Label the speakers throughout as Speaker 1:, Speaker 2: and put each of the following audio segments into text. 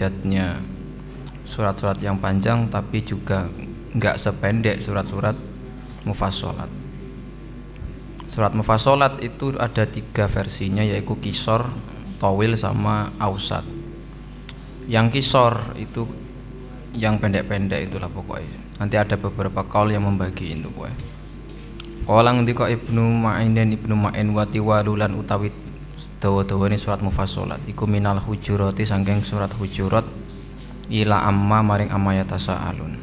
Speaker 1: derajatnya surat-surat yang panjang, tapi juga nggak sependek surat-surat mufassalat. Surat mufassalat itu ada 3 versinya, yaitu qisor, tawil, sama ausat. Yang qisor itu yang pendek-pendek itulah pokoknya. Nanti ada beberapa kaul yang membagi itu pokoknya. Qala ngendika Ibnu Ma'in wa tiwalulan utawi dawa-dawane surat mufassalat iku minal hujurati saking surat hujurat ila amma maring amma yatasaalun.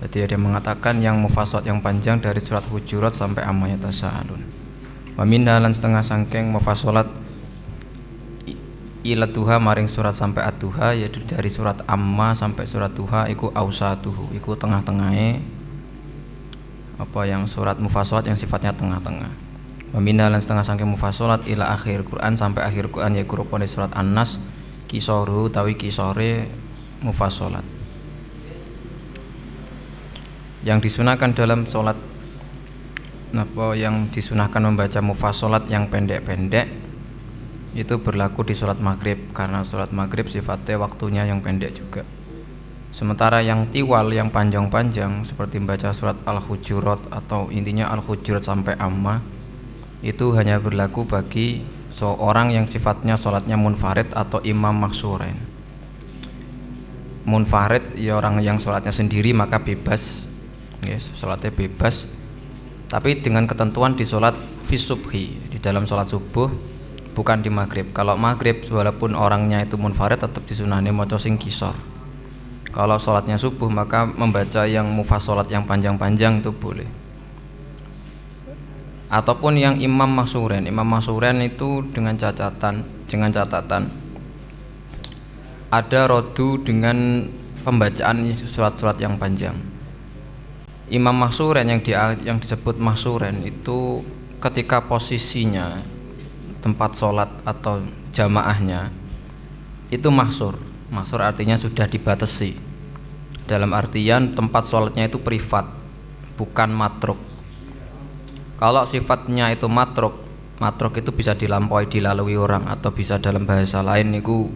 Speaker 1: Jadi ada yang mengatakan yang mufassalat yang panjang dari surat hujurat sampai amma yatasaalun. Wa minha lan setengah saking mufassalat ila duha maring surat sampai ad-duha, yaitu dari surat amma sampai surat duha iku ausatuhu, iku tengah-tengahe apa yang surat mufassalat yang sifatnya tengah-tengah. Wa minha lan setengah saking mufassalat ila akhir Quran sampai akhir Quran, yaitu rupane surat An-Nas kisoru tawi kisore mufassalat. Yang disunahkan dalam sholat yang disunahkan membaca mufassalat yang pendek-pendek itu berlaku di sholat maghrib, karena sholat maghrib sifatnya waktunya yang pendek juga. Sementara yang tiwal, yang panjang-panjang seperti membaca surat Al-Hujurat atau intinya Al-Hujurat sampai Amma, itu hanya berlaku bagi seorang yang sifatnya sholatnya munfarid atau imam maksurain. Munfarid ya orang yang sholatnya sendiri, maka bebas, yes, sholatnya bebas, tapi dengan ketentuan di sholat fisubhi, di dalam sholat subuh, bukan di maghrib. Kalau maghrib walaupun orangnya itu munfarid tetap disunahkan maca sing qisor. Kalau sholatnya subuh maka membaca yang mufassalat yang panjang-panjang itu boleh. Ataupun yang imam maksurain. Imam maksurain itu dengan catatan ada rodu dengan pembacaan surat-surat yang panjang. Imam mahsuren yang disebut mahsuren itu ketika posisinya tempat sholat atau jamaahnya itu mahsur artinya sudah dibatasi, dalam artian tempat sholatnya itu privat, bukan matruk. Kalau sifatnya itu matruk itu bisa dilalui orang, atau bisa dalam bahasa lain niku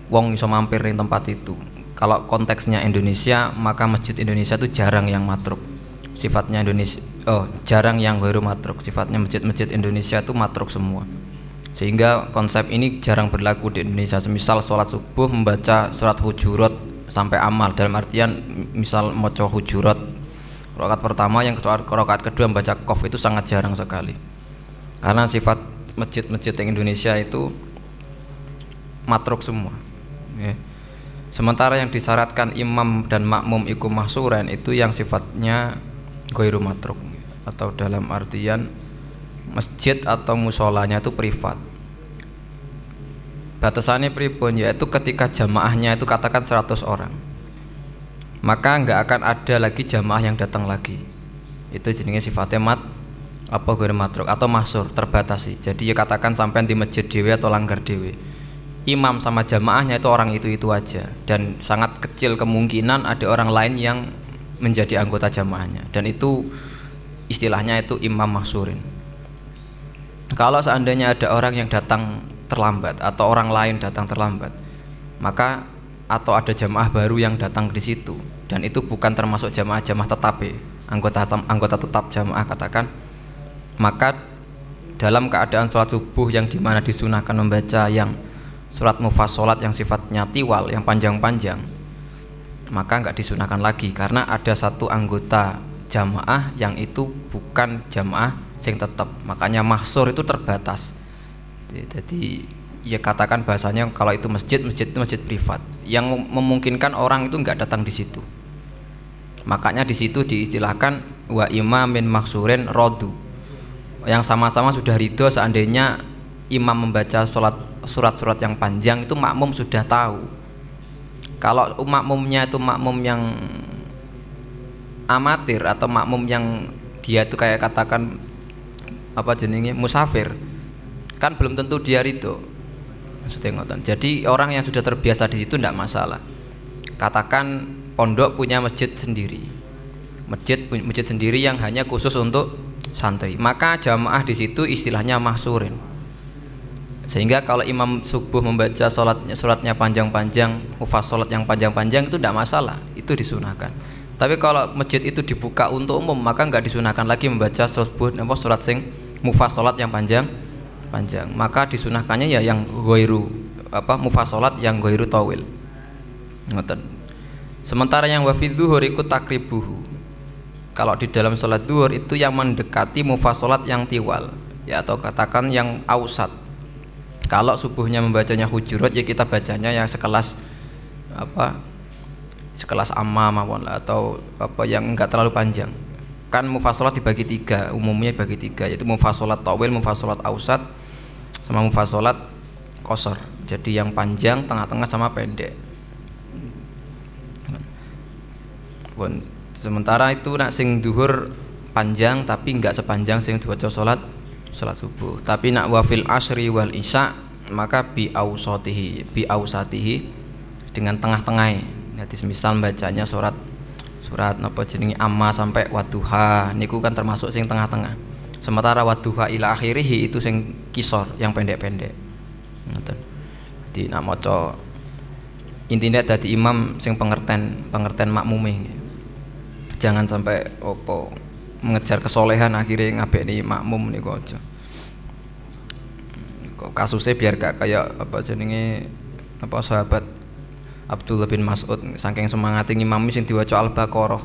Speaker 1: wong iso mampir ning tempat itu. Kalau konteksnya Indonesia, maka masjid Indonesia itu jarang yang matruk. Sifatnya jarang yang ghairu matruk. Sifatnya masjid-masjid Indonesia itu matruk semua. Sehingga konsep ini jarang berlaku di Indonesia. Semisal sholat subuh membaca surat Hujurat sampai amal, dalam artian misal maca Hujurat rakaat pertama, yang rakaat kedua membaca Qaf, itu sangat jarang sekali. Karena sifat masjid-masjid yang Indonesia itu matruk semua. Ya. Sementara yang disyaratkan imam dan makmum iku mahsuran itu yang sifatnya ghairu matruk, atau dalam artian masjid atau musholanya itu privat. Batasannya pripun, yaitu ketika jamaahnya itu katakan 100 orang, maka enggak akan ada lagi jamaah yang datang lagi. Itu jenisnya sifatnya ghairu matruk atau mahsur, terbatasi. Jadi ya katakan sampai di masjid dewe atau langgar dewe, imam sama jamaahnya itu orang itu aja, dan sangat kecil kemungkinan ada orang lain yang menjadi anggota jamaahnya, dan itu istilahnya itu imam mahsurin. Kalau seandainya ada orang yang datang terlambat atau orang lain datang terlambat, maka atau ada jamaah baru yang datang di situ, dan itu bukan termasuk jamaah tetap, anggota tetap jamaah katakan, maka dalam keadaan sholat subuh yang dimana disunahkan membaca yang surat mufassalat yang sifatnya tiwal, yang panjang-panjang, maka enggak disunahkan lagi, karena ada satu anggota jamaah yang itu bukan jamaah sing tetap, makanya mahsur itu terbatas. Jadi ya katakan bahasanya kalau itu masjid itu masjid privat yang memungkinkan orang itu enggak datang di situ, makanya di situ diistilahkan wa imamin mahsurin rodu, yang sama-sama sudah ridho seandainya imam membaca surat-surat yang panjang, itu makmum sudah tahu. Kalau makmumnya itu makmum yang amatir atau makmum yang dia itu kayak katakan musafir, kan belum tentu dia ridho. Maksudnya ngoten. Jadi orang yang sudah terbiasa di situ tidak masalah. Katakan pondok punya masjid sendiri, masjid sendiri yang hanya khusus untuk santri, maka jamaah di situ istilahnya mahsurin. Sehingga kalau imam subuh membaca suratnya panjang-panjang, mufassalat yang panjang-panjang itu tidak masalah, itu disunahkan. Tapi kalau masjid itu dibuka untuk umum, maka nggak disunahkan lagi membaca surat sing mufassalat yang panjang. Maka disunahkannya ya yang ghairu mufassalat yang ghairu tawil. Ngoten. Sementara yang wa fi dzuhur ikut takribuhu. Kalau di dalam sholat duhur itu yang mendekati mufassalat yang tiwal, ya, atau katakan yang ausat. Kalau subuhnya membacanya hujurat, ya kita bacanya yang sekelas sekelas amma mawon atau yang enggak terlalu panjang. Kan mufassalat dibagi 3, umumnya dibagi 3, yaitu mufassalat tawil, mufassalat ausat, sama mufassalat qasar. Jadi yang panjang, tengah-tengah sama pendek. Sementara itu nak sing duhur panjang tapi enggak sepanjang sing diwaca salat subuh. Tapi nak wafil asri wal isya maka bi ausatihi dengan tengah-tengah. Jadi misal bacanya surat napa jenenge amma sampai wadduha niku kan termasuk sing tengah-tengah. Sementara wadduha ila akhirih itu sing kisor yang pendek-pendek. Ngoten. Jadi nak maca intine dadi imam sing pengerten makmume. Jangan sampai mengejar kesolehan akhirnya ngabekni makmum niku aja. Kok kasusnya biar gak kayak sahabat Abdullah bin Mas'ud saking semangatnya ngimami sing diwaca Al-Baqarah.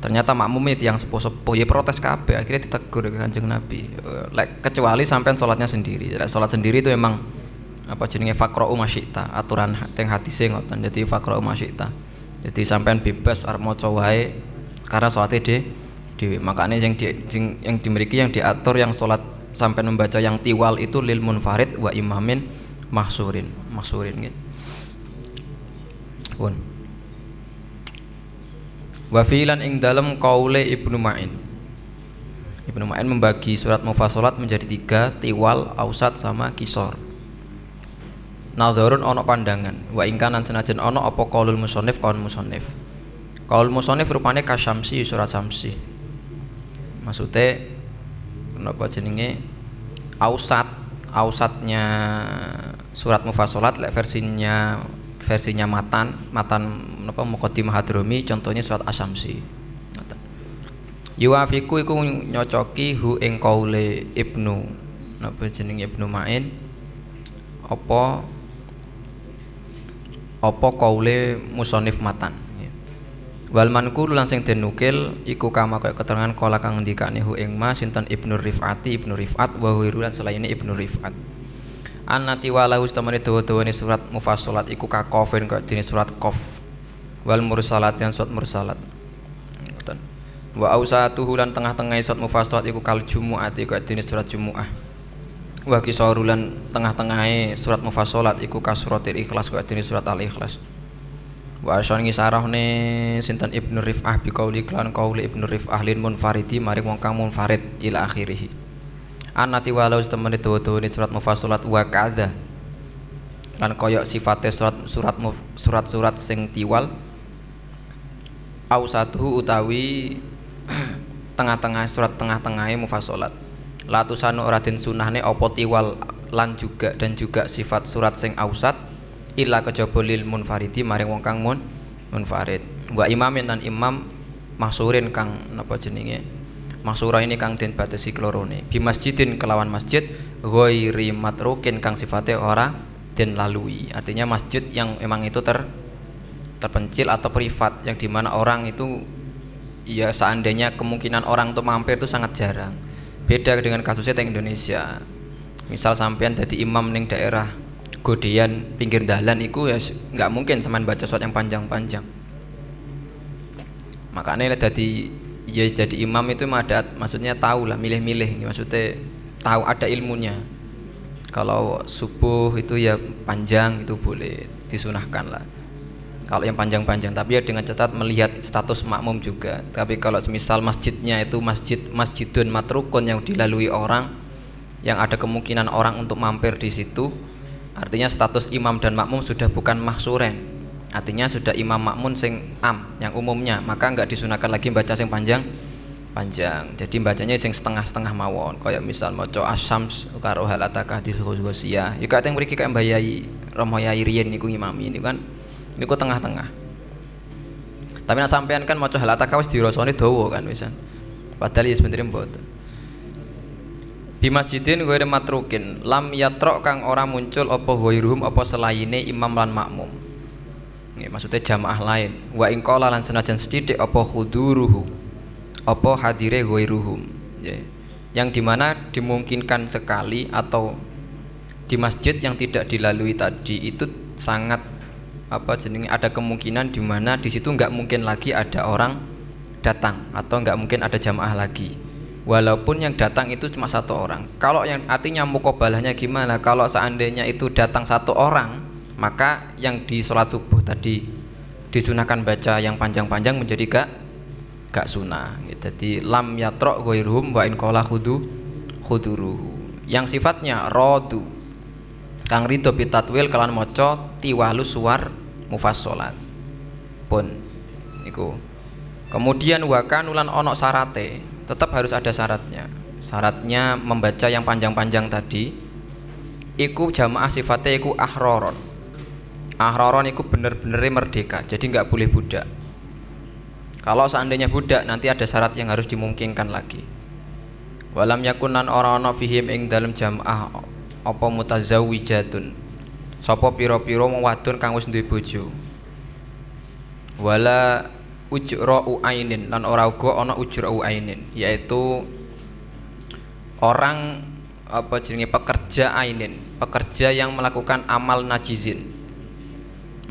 Speaker 1: Ternyata makmumnya yang sepuh-sepuh ya protes kabeh, akhirnya ditegur Kanjeng Nabi. Kecuali sampean salatnya sendiri. Salat sendiri itu memang faqra'u masyita, aturan teng hadise ngoten. Jadi faqra'u masyita. Jadi sampean bebas arep maca wae karena salatnya dhewe. Makanya yang dimiliki yang diatur yang salat sampean membaca yang tiwal itu lil munfarid wa imamin mahsurin nggih. Pun. Wa filan ing dalem qaule Ibnu Ma'in. Ibnu Ma'in membagi surat mufassalat menjadi 3, tiwal, ausat sama kisor. Nadharun ana pandangan, wa ingkanan senajan ana apa qaulul musannif qaul musannif. Qaul musannif rupane kasyamsi surat Syamsi. Maksudnya napa jenenge ausatnya surat mufassalat lek versinya matan napa muqaddimah Hadromi contohnya surat Asy-Syamsi. Yuwafiku iku nyocoki hu ing qaule Ibnu napa jenenge Ibnu Ma'in apa qaule musannif matan. Wal manqul lan sing den nukil iku kama kaya keterangan kala kang ngendikane hu ing ma sinten Ibnu Rif'at wa wiru lan selaine Ibnu Rif'at. Annati walahu istamane dawa-dawane surat mufassalat iku kakofin kaya dene surat qaf. Wal mursalat lan surat mursalat. Ngoten. Wa ausatuhu lan tengah-tengah surat mufassalat iku kal jumu'ati kaya dene surat Jumu'ah. Wa kisarulan tengah-tengahe surat mufassalat iku kasuratil ikhlas kaya dene surat Al-Ikhlas. Wa asyar ngisarahne sinten Ibnu Rif'ah bi qauli klan qauli Ibnu Rif'ah lin munfaridi maring wong kang munfarid ila akhirih. Anati walau setemene dawa-dawane surat mufassalat wa kadza. Lan kaya sifate surat-surat sing tiwal ausatuhu utawi tengah-tengah surat tengah-tengahe mufassalat. Latusanu ora den sunahne apa tiwal lan juga sifat surat sing ausat illa kejaba lil munfaridi maring wong kang munfarid wa imamin lan imam mahsurin kang napa jenenge mahsura ini kang den batesi klorone bi masjidin kelawan masjid ghairi matrukin kang sifate ora den lalui. Artinya masjid yang memang itu terpencil atau privat yang dimana orang itu ya seandainya kemungkinan orang untuk mampir itu sangat jarang. Beda dengan kasusnya di Indonesia. Misal sampean jadi imam ning daerah godean pinggir dalan iku ya nggak mungkin sampean baca surat yang panjang-panjang. Makanya jadi imam itu maksudnya tahu lah milih-milih, maksudnya tahu ada ilmunya. Kalau subuh itu ya panjang itu boleh disunahkan lah. Kalau yang panjang-panjang, tapi ya dengan catatan melihat status makmum juga. Tapi kalau semisal masjidnya itu masjidun matrukun yang dilalui orang, yang ada kemungkinan orang untuk mampir di situ. Artinya status imam dan makmum sudah bukan mahsuren. Artinya sudah imam makmum sing am yang umumnya, maka enggak disunahkan lagi baca sing panjang panjang. Jadi bacanya sing setengah-setengah mawon. Kayak misal maca Asyams karo hal ataka hadis ghosiyah. Ya kate mriki kaya mbayai Romo Yai riyen niku ngimami niku kan niku tengah-tengah. Tapi nek sampean kan maca hal ataka wis dirasane dawa kan wisan. Padahal ya sebenarnya mboten. Bi masjidin ghairi matrukin lam yatrok kang ora muncul apa ghairuhum apa selaine imam lan makmum. Nggih maksudnya jamaah lain. Wa in qala lan senajan sithik apa khuduruhu apa hadire ghairuhum ya. Yang dimana dimungkinkan sekali atau di masjid yang tidak dilalui tadi itu sangat apa jenenge ada kemungkinan dimana di situ nggak mungkin lagi ada orang datang atau nggak mungkin ada jamaah lagi walaupun yang datang itu cuma satu orang. Kalau yang artinya mukobalahnya gimana, kalau seandainya itu datang satu orang maka yang di sholat subuh tadi disunahkan baca yang panjang-panjang menjadi gak sunah. Jadi lam yatrok ghairuhum wa in qala khuduruhu. Yang sifatnya rodu kang ridho bitatwil kalan maca tiwalu suwar mufassalat pun niku. Kemudian wakan ulan onok sarate, tetap harus ada syaratnya. Syaratnya membaca yang panjang-panjang tadi iku jamaah sifatnya iku ahroron. Ahroron iku bener-bener merdeka, jadi nggak boleh budak. Kalau seandainya budak nanti ada syarat yang harus dimungkinkan lagi. Walam yakunan orang-orang fihim ing dalam jamaah apa mutazawwijatun. Sapa pira-pira wadon kang wis duwe bojo. Wala ujra'u ainin lan ora uga ana ujra'u ainin, yaitu orang apa jenenge pekerja ainin, pekerja yang melakukan amal najizin.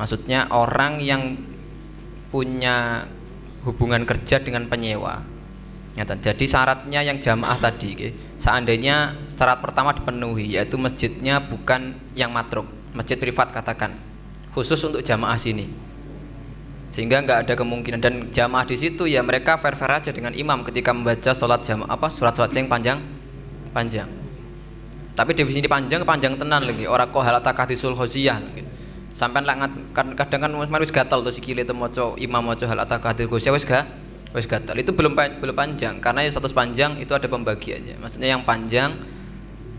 Speaker 1: Maksudnya orang yang punya hubungan kerja dengan penyewa. Jadi syaratnya yang jamaah tadi, seandainya syarat pertama dipenuhi, yaitu masjidnya bukan yang matruk, masjid privat katakan, khusus untuk jamaah sini, sehingga nggak ada kemungkinan dan jamaah di situ ya mereka fair-fair aja dengan imam ketika membaca sholat jamaah apa surat-surat yang panjang. Tapi di sini panjang tenan lagi, orang kok halat takadisul khosiyah. Sampai kadang kan wis gatal tuh sikile itu maca imam maca hal ataka hadil wis gatal. Itu belum panjang karena yang status panjang itu ada pembagiannya. Maksudnya yang panjang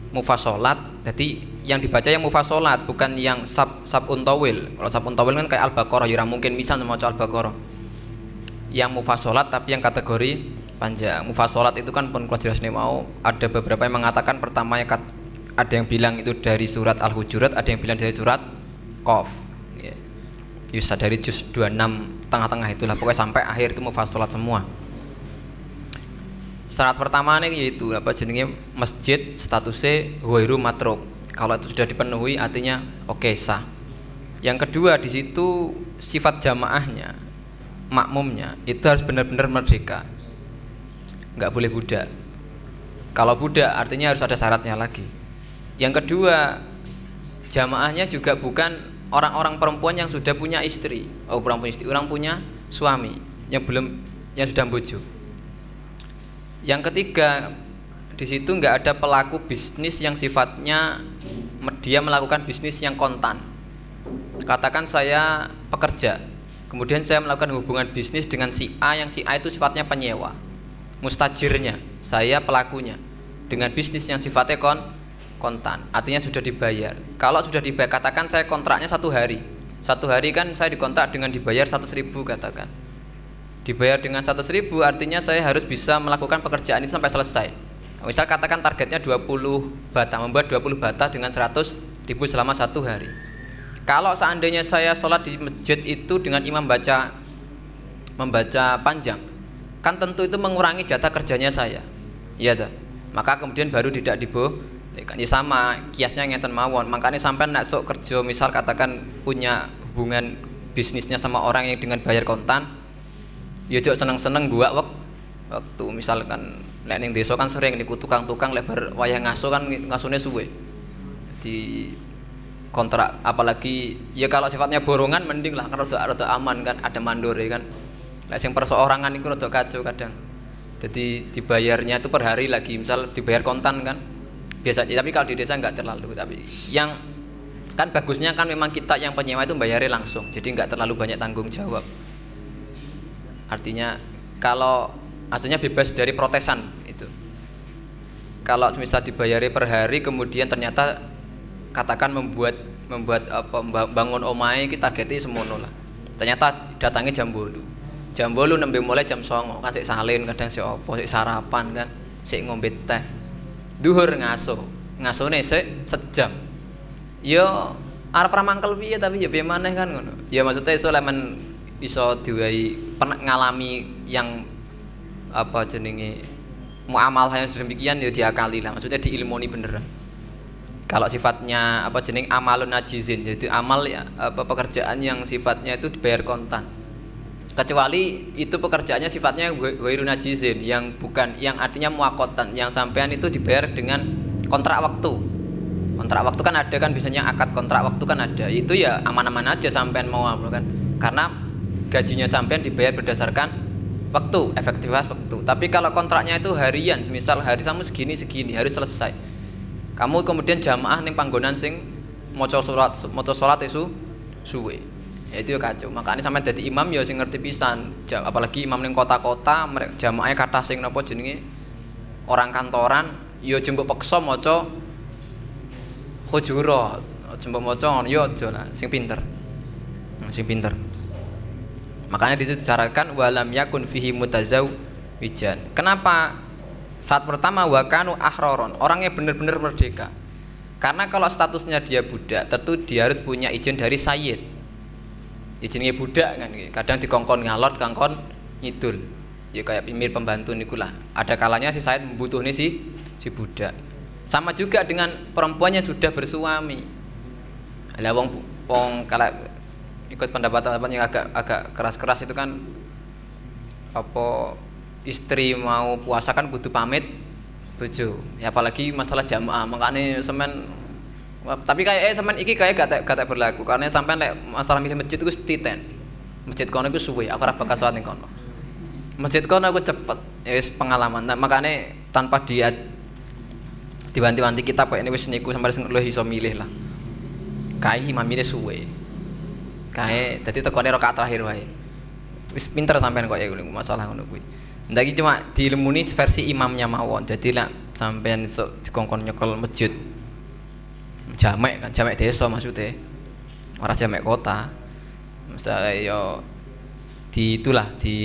Speaker 1: mufassalat. Jadi yang dibaca yang mufassalat bukan yang sabun tawil. Kalau sabun tawil kan kayak Al-Baqarah, ya mungkin bisa maca Al-Baqarah. Yang mufassalat tapi yang kategori panjang. Mufassalat itu kan pun kalau jelas nih mau ada beberapa yang mengatakan pertama ada yang bilang itu dari surat Al-Hujurat, ada yang bilang dari surat Qaf, ya. Bisa dari juz 26 tengah-tengah itulah pokoknya sampai akhir itu mufassalat semua. Syarat pertama nih yaitu apa jenenge masjid statusnya ghairu matruk. Kalau itu sudah dipenuhi artinya oke, sah. Yang kedua di situ sifat jamaahnya, makmumnya itu harus benar-benar merdeka, nggak boleh budak. Kalau budak artinya harus ada syaratnya lagi. Yang kedua jamaahnya juga bukan orang-orang perempuan yang sudah punya istri, orang punya suami yang sudah bojo. Yang ketiga di situ nggak ada pelaku bisnis yang sifatnya dia melakukan bisnis yang kontan. Katakan saya pekerja, kemudian saya melakukan hubungan bisnis dengan si A, yang si A itu sifatnya penyewa, mustajirnya, saya pelakunya dengan bisnis yang sifatnya kontan, artinya sudah dibayar. Kalau sudah dibayar, katakan saya kontraknya 1 hari kan saya dikontrak dengan dibayar 100.000 katakan. Dibayar dengan 100.000 artinya saya harus bisa melakukan pekerjaan itu sampai selesai. Misal katakan targetnya 20 bata, membuat 20 bata dengan 100.000 selama 1 hari. Kalau seandainya saya sholat di masjid itu dengan imam membaca panjang, kan tentu itu mengurangi jatah kerjanya saya, iya dah. Maka kemudian baru tidak ya sama kiasnya ngeten mawon. Makanya sampai nak sok kerja misal katakan punya hubungan bisnisnya sama orang yang dengan bayar kontan, ya jok seneng-seneng buat waktu misalkan lek ning desa kan sering niku tukang-tukang lebar wayah ngaso kan ngasone suwe di kontrak, apalagi ya kalau sifatnya borongan mending lah kan rada aman kan, ada mandore kan. Lek sing perseorangan iku rada kacau kadang. Jadi dibayarnya itu per hari lagi, misal dibayar kontan kan biasa, tapi kalau di desa nggak terlalu. Tapi yang kan bagusnya kan memang kita yang penyewa itu bayarnya langsung, jadi nggak terlalu banyak tanggung jawab. Artinya kalau maksudnya bebas dari protesan itu. Kalau misal dibayari per hari kemudian ternyata katakan membuat apa bangun omahe iki targete semono lah. Ternyata datangnya jam 8. Jam 8 nembe mulai jam 09 kan sik salin, kadang sik apa, sik sarapan kan, sik ngombe teh. Duhur ngaso. Ngasone sik sejam. Ya arep ra mangkel piye tapi ya piye maneh kan ngono. Ya maksudnya iso lek men iso diwai pernah ngalami yang apa jenenge muamalah yang sedemikian ya diakali lah, maksudnya diilmoni beneran. Kalau sifatnya apa jeneng amalun najizin, jadi amal ya apa pekerjaan yang sifatnya itu dibayar kontan. Kecuali itu pekerjaannya sifatnya ghairu najizin, yang bukan, yang artinya muakotan, yang sampean itu dibayar dengan kontrak waktu. Kontrak waktu kan ada kan, biasanya akad kontrak waktu kan ada. Itu ya aman-aman aja sampean mau kan. Karena gajinya sampean dibayar berdasarkan waktu, efektivitas waktu. Tapi kalau kontraknya itu harian, misal hari kamu segini harus selesai. Kamu kemudian jamaah ning panggonan sing maca salat isu suwe. Ya itu ya kacau. Makanya sampean dadi imam ya sing ngerti pisan. Apalagi imam ning kota-kota, jamaahnya kathah sing napa jenenge orang kantoran, ya jembuk peksa maca Hujurat. Jembuk maca ya aja lah, sing pinter. Sing pinter. Makanya di situ disyaratkan walam yakun fihi mutazawwijan. Kenapa? Saat pertama wakanu ahroron, orangnya benar-benar merdeka. Karena kalau statusnya dia budak, tentu dia harus punya izin dari sayyid. Izinnya budak kan, kadang dikongkon ngalor, kongkon ngidul. Ya kayak pimir pembantu nikulah. Ada kalanya si sayyid membutuhkan si budak. Sama juga dengan perempuan yang sudah bersuami. Lah wong kalau ikut pendapat yang agak keras-keras itu kan apa istri mau puasa kan kudu pamit bojo. Ya apalagi masalah jamaah, makanya semen tapi kayak semen iki kayak gak berlaku karena sampai nek masalah milih masjid itu titen. Masjid kono iku suwe, aku ora bakal salat ning kono. Masjid kono aku cepet, ya wis pengalaman. Nah, makanya tanpa dia diwanti-wanti kita kok ini wis niku sampai sing luwih iso milih lah. Kae imamine suwe. Kae dadi tekone rakaat terakhir wae. Wis pinter sampean kok ya masalah ngono kuwi. Ndaki cuma diilmuni versi imamnya mawon. Jadi lah sampean sok dikongkon nyekel masjid. Jamek kan, jamek desa maksudnya. Ora jamek kota. Misalnya yo di itulah di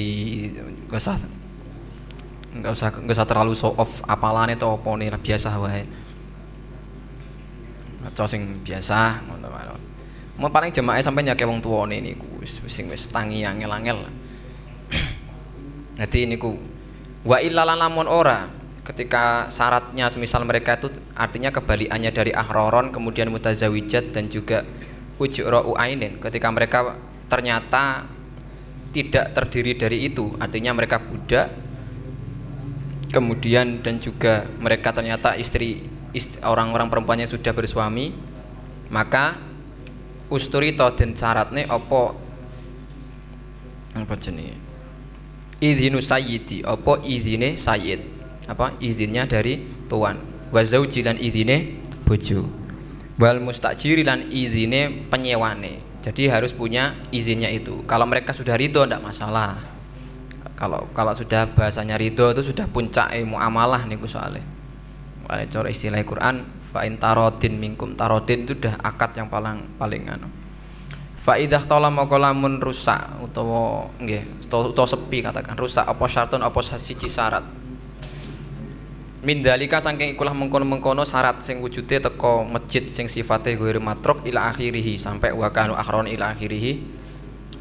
Speaker 1: enggak usah terlalu show off apalane to opone lah biasa wae. Atau sing biasa ngono wae. Mun paling jemaah sampean nyake wong tuwane niku wis tangi angel-angel. Jadi niku wa illalan lamun ora ketika syaratnya semisal mereka itu artinya kebalikannya dari ahroron kemudian mutazawijat dan juga ujra'u ainin, ketika mereka ternyata tidak terdiri dari itu, artinya mereka budak kemudian dan juga mereka ternyata istri orang-orang perempuannya sudah bersuami, maka usturito dan syaratnya apa jenenge izinu sayyidi, apa izine sayyid, apa izinnya dari tuan, wa zauji lan izine bojo, wal mustajiri lan izine penyewane. Jadi harus punya izinnya itu. Kalau mereka sudah ridho tidak masalah. Kalau sudah bahasanya ridho itu sudah puncak muamalah niku soalnya. Kalau cara istilah Quran fa in tarodin minkum, tarodin itu sudah akad yang paling anu. Fa idah tola moko lamun rusak utawa nggih utawa sepi katakan rusak apa syaratun apa siji syarat. Mindalika saking ikulah mengkono-mengkono syarat sing wujude teko masjid sing sifate ghairu matruk ila akhirih sampai wa kanu akhron ila akhirih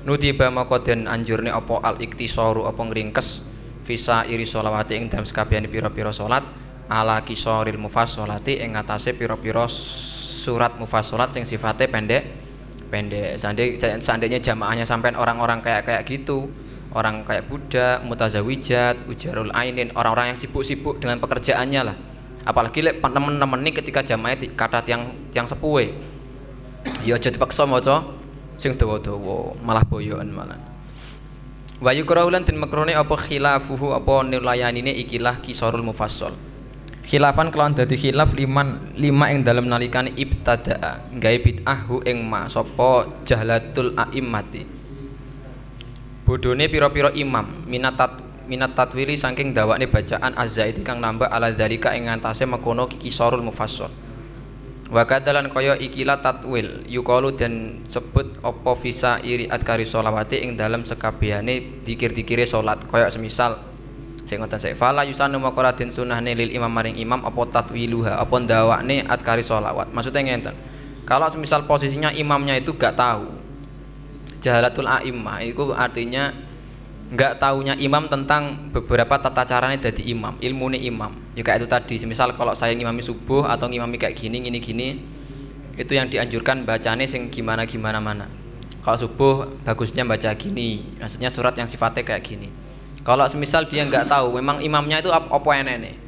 Speaker 1: nudiba moko den anjurne apa al iktisaru apa ngringkes visa iri sholawati ing dalam sakabehane pira-pira salat ala kisaril mufassolati ing atase pira-pira surat mufassalat sing sifate pendek. Seandainya jamaahnya sampai orang-orang kayak gitu, orang kayak budak, mutazawijat, ujarul ainin, orang-orang yang sibuk-sibuk dengan pekerjaannya lah. Apalagi lek temen-temen ini ketika jamaahnya kata tiang sepuhe, ya aja dipaksa maca sing dawa-dawa, malah boyoan malah. Wa yukraulan den makrone apa khilafuhu apa nilayanine ikilah kisarul mufassal. Khilafan kelawan dadi khilaf lima ing dalem nalikane ibtadaa gawe bid'ahhu ing ma sapa jahlatul a'immati. Bodone pira-pira imam minat tatwili saking dawakne bacaan azzaiti kang nambah ala dzalika ing ngantase mekono kisorul mufassal. Wa kadalan kaya ikilah tatwil yuqalu dan sebut apa visa iri adkari sholawati ing dalam sekabehane dikir-dikire salat kaya semisal sing ngoten sik fala yusanu maqara den sunahne lil imam maring imam apa tatwiluha apa ndawakne adkari sholawat. Maksudnya ngenten, kalau semisal posisinya imamnya itu gak tahu jahalatul a'immah itu artinya nggak tahunya imam tentang beberapa tata caranya jadi imam, ilmu nih imam. Ya kayak itu tadi, misal kalau saya ngimami subuh atau ngimami kayak gini, itu yang dianjurkan bacanya sing gimana mana. Kalau subuh bagusnya baca gini, maksudnya surat yang sifatnya kayak gini. Kalau semisal dia nggak tahu, memang imamnya itu apa enene.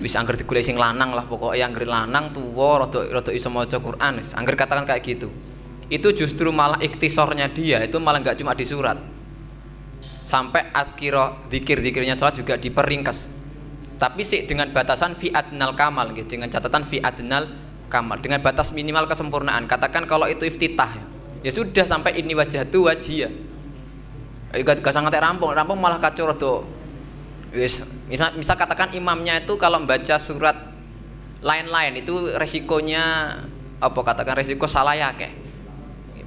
Speaker 1: Wis angger digolek sing lanang lah pokoknya, angger lanang tuwa rada iso maca Quran, angger katakan kayak gitu. Itu justru malah iktisornya dia itu malah nggak cuma di surat. Sampai akhirah zikir-zikirnya salat juga diperingkas. Tapi sih dengan batasan fi adnal kamal gitu, dengan catatan fi adnal kamal, dengan batas minimal kesempurnaan. Katakan kalau itu iftitah ya sudah sampai ini wajhatu wajhiyah. Gak sangat rampung malah kacau tuh. Misal katakan imamnya itu kalau membaca surat lain-lain itu resikonya apa, katakan resiko salah ya kayak.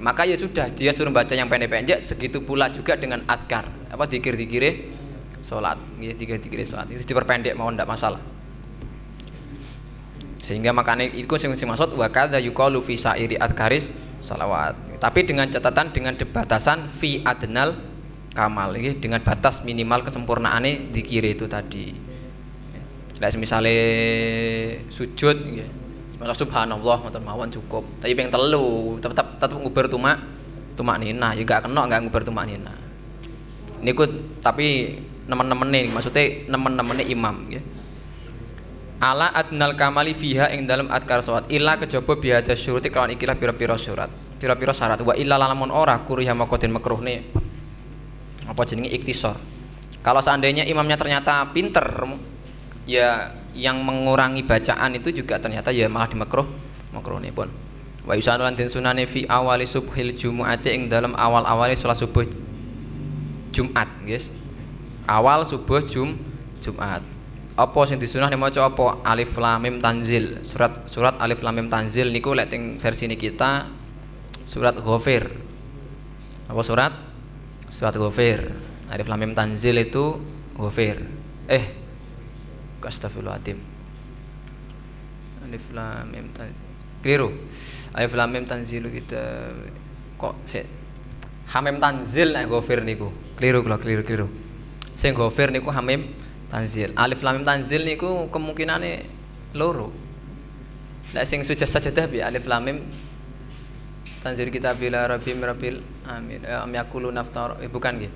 Speaker 1: Maka ya sudah dia suruh baca yang pendek-pendek, segitu pula juga dengan adkar apa dikir-dikire salat, ya dikir-dikire salat itu diperpendek mau ndak masalah. Sehingga makanya itu sing maksud wa kadza yuqalu fi sa'iri adkaris salawat. Tapi dengan catatan dengan batasan fi adnal kamal, ya, dengan batas minimal kesempurnaane dikir itu tadi. Lah misalnya sujud ya. Maka subhanallah matur mawon cukup. Tapi ping telu tetap ngubar tumak nina, juga kena enggak ngubar tumak nina. Niku tapi nemen-nemene maksudnya nemen-nemene imam ya. Ala adnal kamali fiha ing dalam adkar salat illa kejaba biada syuruti kelawan ikilah pira-pira syarat. Pira-pira syarat wa illa lamun ora kuriha maqadin makruhne apa jenenge iktisar. Kalau seandainya imamnya ternyata pinter ya yang mengurangi bacaan itu juga ternyata ya malah dimakruhne pun. Wa yusanu lan den sunane fi awali subhil jumu'ati ing dalam awal-awali salat subuh Jumat, guys. Awal subuh Jumat. Apa sing disunahne maca apa? Alif lam mim tanzil. Surat Alif lam mim tanzil niku lek teng versine kita surat Ghafir. Apa surat? Surat Ghafir. Alif lam mim tanzil itu Ghafir. Astagfirullahaladzim. Alif lam mim tanzil. Keliru. Alif lam mim tanzil kita kok sik hamim tanzil nek Ghafir niku. Keliru. Sing Ghafir niku hamim tanzil. Alif lam mim tanzil niku kemungkinane loro. Nek sing sajadah bi alif lam mim tanzil kitabil rabbil amin. Am yaqulu naftar bukan nggih.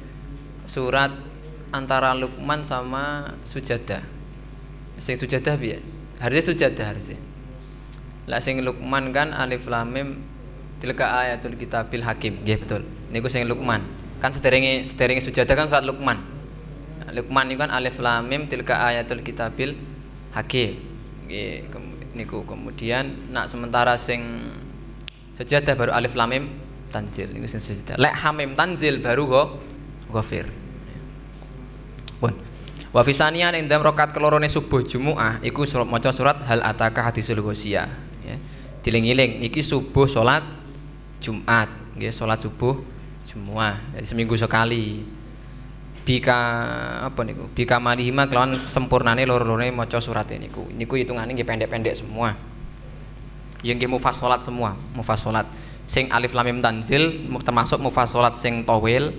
Speaker 1: Surat antara Luqman sama Sujadah. Sing Sujadah piye? Harusnya Sujadah harusnya. Lah sing Luqman kan alif lam mim tilka ayatul kitabil hakim. Nggih betul. Niku sing Luqman. Kan sederenge Sujadah kan surat Luqman. Nah, Luqman niku kan alif lam mim tilka ayatul kitabil hakim. Nggih niku kemudian nak sementara sing Sujadah baru alif lam mim tanzil niku sing Sujadah. Lek hamim tanzil baru Ghafir. Pun wa fisanian ing dalam rakaat kelorone subuh Jumu'ah iku maca surat hal ataka hadisul ghasyiyah ya. Diling-iling iki subuh salat Jumat nggih, salat subuh Jumu'ah. Jadi seminggu sekali. Bika apa niku? Bika malihima kelawan sempurnane loro-lorone maca surat niku. Niku hitungane nggih pendek-pendek semua. Ya nggih mufassalat semua, mufassalat. Sing alif lam mim tanzil termasuk mufassalat sing tawil.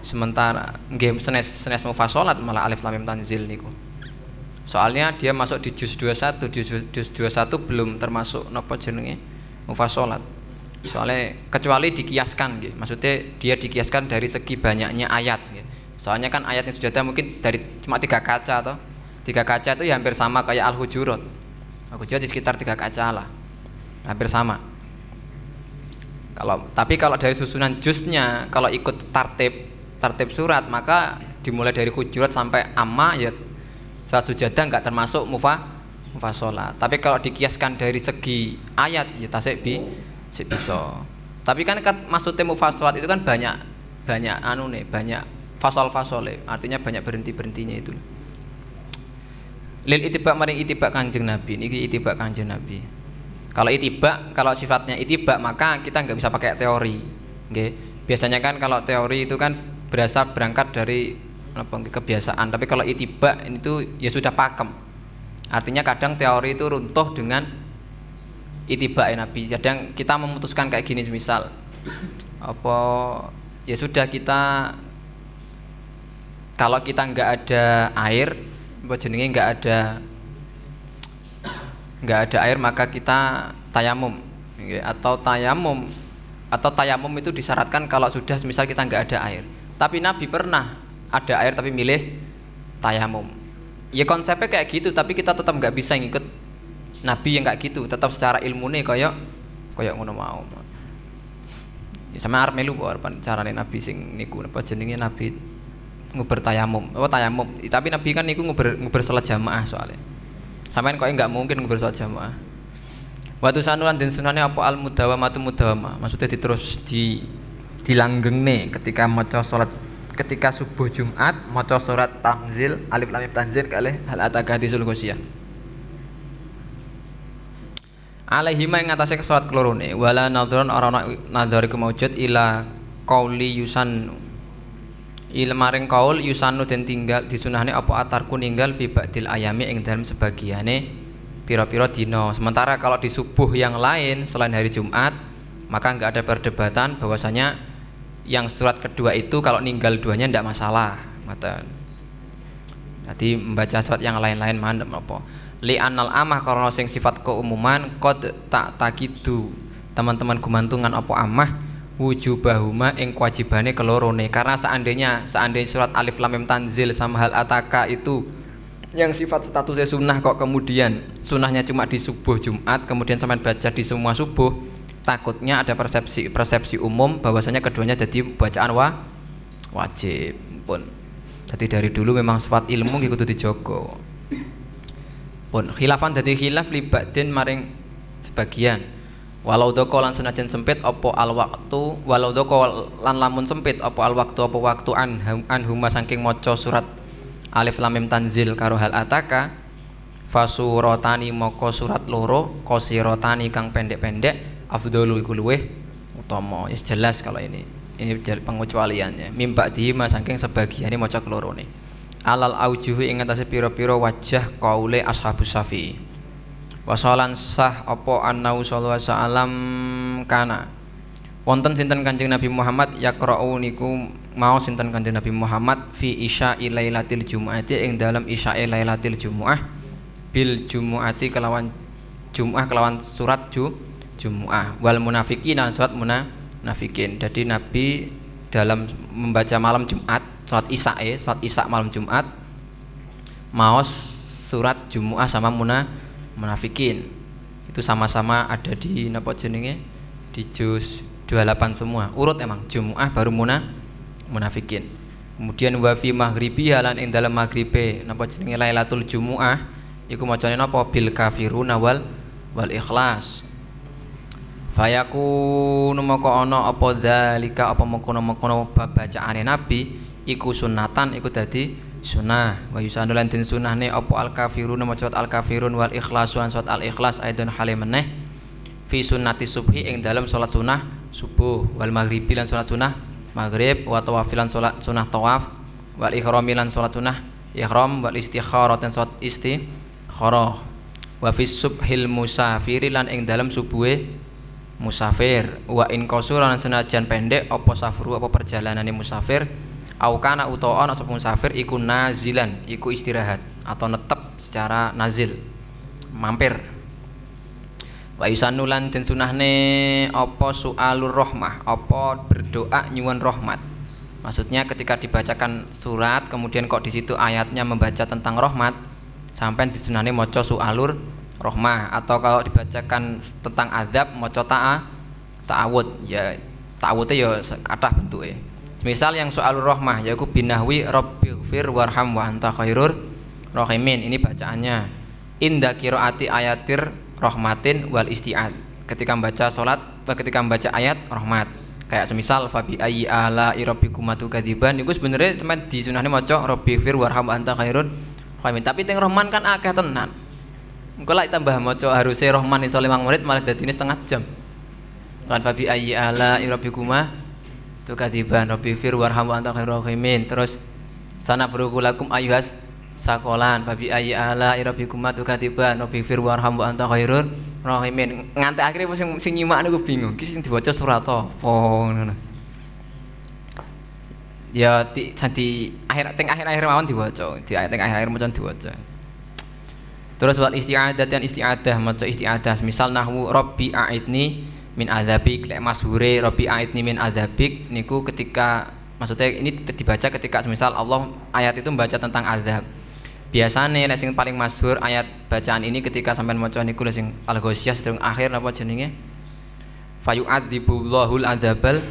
Speaker 1: Sementara nggih senes mufassalat malah alif lam mim tanzil niku. Soalnya dia masuk di juz 21, juz 21 belum termasuk napa jenenge mufassalat. Soalnya kecuali dikiaskan nggih. Maksudnya dia dikiaskan dari segi banyaknya ayat nggih. Soalnya kan ayatnya sudah ada mungkin dari cuma 3 kaca atau 3 kaca itu ya hampir sama kayak Al-Hujurat. Al-Hujurat di sekitar 3 kaca lah. Hampir sama. Tapi kalau dari susunan juznya kalau ikut tartib surat maka dimulai dari Hujurat sampai Amma ya surat Sujadah enggak termasuk mufassalat. Tapi kalau dikiaskan dari segi ayat ya tasik bisa. Tapi kan maksudnya mufassalat itu kan banyak banyak fasol-fasole, artinya banyak berhenti-berhentinya itu. Lil itibak maring itibak Kanjeng Nabi, niki itibak Kanjeng Nabi. Kalau itibak, kalau sifatnya itibak maka kita nggak bisa pakai teori. Nggih. Biasanya kan kalau teori itu kan berangkat dari kebiasaan, tapi kalau itibak itu ya sudah pakem. Artinya kadang teori itu runtuh dengan itibak Nabi. Kadang kita memutuskan kayak gini, misal apa ya sudah, kita kalau kita nggak ada air, apa jenenge nggak ada air maka kita tayamum, atau tayamum itu disyaratkan kalau sudah misal kita nggak ada air. Tapi Nabi pernah ada air tapi milih tayamum. Ya konsepnya kayak gitu, tapi kita tetap nggak bisa ngikut Nabi yang kayak gitu. Tetap secara ilmune kayak ngono mau. Ya sama arep melu kok carane Nabi sing niku apa jenenge Nabi nguber tayamum. Oh tayamum. Tapi Nabi kan niku nguber salat jamaah soalnya. Sampeyan kok enggak mungkin nguber salat jamaah. Watu sanulan den sunane apa al mudawamatu mudawamah. Maksudnya dilanggengne ketika maca salat, ketika subuh Jumat maca surat Tanzil, Alif Lam Mim Tanzil kalih hal ataka hadisul ghasyiyah. Alaihi ma ing atase salat kelorone wala nadhron ora ana nadhar iku maujud ila qauli yusan maring kaul yusanu den tinggal disunahne apa atarku ninggal fi ba'dil ayami ing dalem sebagiane pira-pira dina. Sementara kalau di subuh yang lain selain hari Jumat maka enggak ada perdebatan bahwasanya yang surat kedua itu kalau ninggal duanya ndak masalah. Jadi membaca surat yang lain-lain mandem apa. Li anal amah karena sing sifat keumuman qad tak takidu teman-teman gumantungan apa amah wujubahuma ing kewajibane kelorone. Karena seandainya surat Alif Lam Mim Tanzil sama hal ataka itu yang sifat statusnya sunnah kok kemudian sunnahnya cuma di subuh Jumat kemudian sampai baca di semua subuh, takutnya ada persepsi umum bahwasanya keduanya jadi bacaan wajib pun. Jadi dari dulu memang sifat ilmu kudu dijogo pun. Khilafan dadi khilaf libadin maring sebagian. Walau doko lan senajan sempit apa al waktu, walau doko lan lamun sempit apa al waktu apa waktu anhuma saking maca surat Alif Lam Mim Tanzil karo hal ataka fasurotani moko surat loro qasirotani kang pendek-pendek afdhalu iku luweh utama. Wis jelas kalau ini pengecualiannya mimba dihima saking sebagiane maca kelorone alal aujuhi ing atase pira-pira wajah qaule ashabus Syafi'i. Wasolan sah apa annau sallallahu alaihi wasallam kana wonten sinten Kanjeng Nabi Muhammad yaqra'u niku mau sinten Kanjeng Nabi Muhammad fi isya'i lailatil jumu'ati ing dalam isya'i lailatil jumu'ah bil jumu'ati kelawan jumu'ah kelawan surat jumu'ah wal munafiqin dan surat munafikin. Jadi Nabi dalam membaca malam Jumat surat Isya malam Jumat maos surat jumu'ah sama munafikin. Itu sama-sama ada di napa jenenge di juz 28 semua. Urut emang Jumu'ah baru munafikin. Kemudian wa fi maghribi halan ing dalem maghribe napa jenenge Lailatul Jumu'ah iku macane napa bil kafiruna wal ikhlas. Fayakunu moko ana apa zalika apa mengkono-mengkono bacaane Nabi iku sunatan iku dadi sunnah. Wa yusannu lan den sunnahne apa al kafirun maca al kafirun wal ikhlasu lan surat al ikhlas aidon hale meneh fi sunnati subhi ing dalam salat sunnah subuh wal maghribi lan salat sunnah maghrib wa tawafilan salat sunnah tawaf wal ihrami lan salat sunnah ihram wal istikharah lan salat istikharah wa fi subhil musafir lan ing dalam subuhe musafir wa in qasura lan senajan pendek apa safru apa perjalanane musafir au kana utawa ana sapa musafir iku nazilan iku istirahat atau netep secara nazil mampir. Wa yusannulan den sunahne apa su'alur rahmah apa berdoa nyuwun rahmat. Maksudnya ketika dibacakan surat kemudian kok di situ ayatnya membaca tentang rahmat sampai disunahne maca su'alur rahmah, atau kalau dibacakan tentang azab maca ta'awud ya ta'awudnya ya kathah bentuke. Misal yang soal rahmah yaitu binahwi rabbighfir warham wa anta khairur rahimin. Ini bacaannya inda qiraati ayatir rahmatin wal isti'ad. Ketika membaca salat, ketika membaca ayat rahmat. Kayak semisal fabi ayyi ala rabbikuma tukadziban niku sebenarnya teman disunahne maca rabbighfir warham anta khairun rahimin. Tapi teng Rahman kan akeh tenan. Engko lek tambah maca haruse Rahman iso 5 menit malah dadine setengah jam. Kan fabi ayyi ala rabbikuma tukadziban rabbighfir warham anta khairun rahimin. Terus sana furukulakum ayyuhas sakolan fabi ayyi ala rabbikuma tukadziban rabbighfir warham anta khairun rahimin. Nganti akhire sing nyimak niku bingung iki sing diwaca surat apa ngono. Ya di akhir mawon diwaca, di teng akhir maca diwaca. Terus wal isti'adah dan isti'adah maca isti'adah misal nahwu rabbi a'idni min adzabik lek masyhure rabbi a'idni min adzabik niku ketika maksudnya ini dibaca ketika misal Allah ayat itu membaca tentang azab. Biasane nek sing paling masyhur ayat bacaan ini ketika sampean maca niku sing Al-Ghasyiyah sedurung akhir napa jenenge fayu'adzibullahul adzabal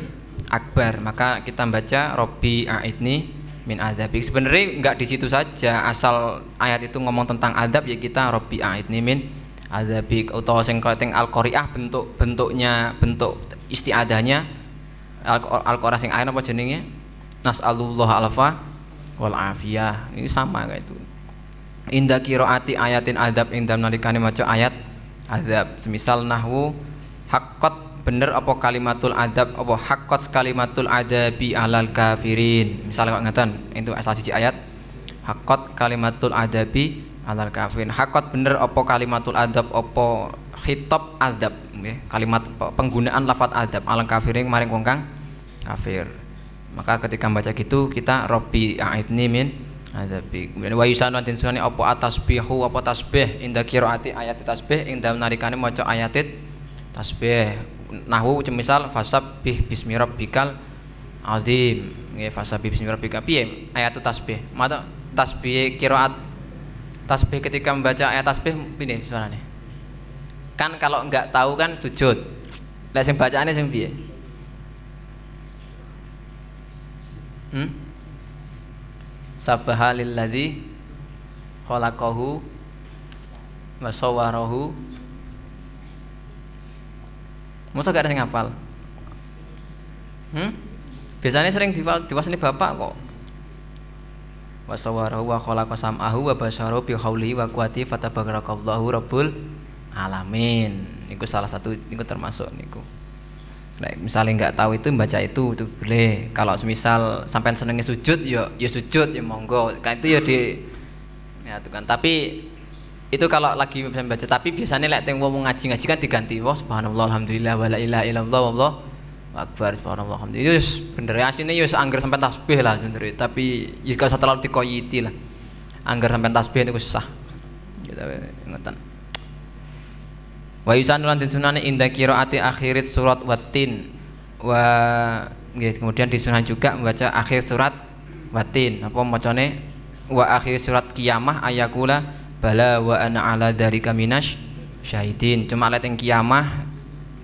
Speaker 1: akbar, maka kita baca rabbi a'idni min adzabik. Sebenarnya enggak di situ saja, asal ayat itu ngomong tentang azab ya kita rabbi a'idni min adzabik. Utawa sing teng Al-Qari'ah bentuknya bentuk isti'adahnya Al-Qari'ah sing akhir napa jenenge nas'alullah alfa wal afiyah, ini sama kayak itu. Inda qiraati ayatin adzab ing dalem nalikane maca ayat adzab semisal nahwu haqqat bener apa kalimatul adzab apa haqqat kalimatul adabi alal kafirin, misalnya kok ngeten itu asal siji ayat haqqat kalimatul adabi alal kafirin, haqqat bener apa kalimatul adzab apa khitab adzab nggih kalimat penggunaan lafaz adzab alal kafirin maring wong kang kafir. Maka ketika baca gitu kita rabbi a'idni min adzabik. Kemudian wa yusanu den sunane apa atasbihu apa tasbih inda qiraati ayat tasbih ing dalem nalikane maca ayat tasbih. Nahwu misal fasabbih bismi rabbikal azim. Nggih fasabbih bismi rabbika piye ayat tasbih. Mata tasbih qiraat tasbih ketika membaca ayat tasbih piye suarane? Kan kalau enggak tahu kan sujud. Lah sing bacaane sing piye? Subhanalladzi khalaqahu wa sawwarahu. Masa gak ada yang ngapal? Biasanya sering diwasani bapak kok. Wa sawwarahu wa khalaqa sam'ahu wa basarahu bi haulihi wa quwwati fatabarakallahu rabbul alamin. Niku salah satu niku termasuk niku. Nah, misalnya nggak tahu itu baca itu boleh. Kalau semisal sampai senengnya sujud ya sujud ya monggo. Kan itu ya di ya itu kan. Tapi itu kalau lagi bisa baca. Tapi biasanya lek teng wong ngaji kan diganti wah subhanallah alhamdulillah wala ilaha illallah wallahu akbar subhanallah alhamdulillah. Yus bener asine yus angger sampai tasbih lah sebenarnya. Tapi yus gak usah terlalu dikoyiti lah. Angger sampai tasbih itu susah. Gitu ngoten. Wa yusanu lan sunane inda qiraati akhirit surat Watin. Wa nggih kemudian disunah juga membaca akhir surat Watin. Apa macane wa akhir surat Qiyamah ayakula bala wa ana ala dzalika minasy syahidin. Cuma ayat yang Qiyamah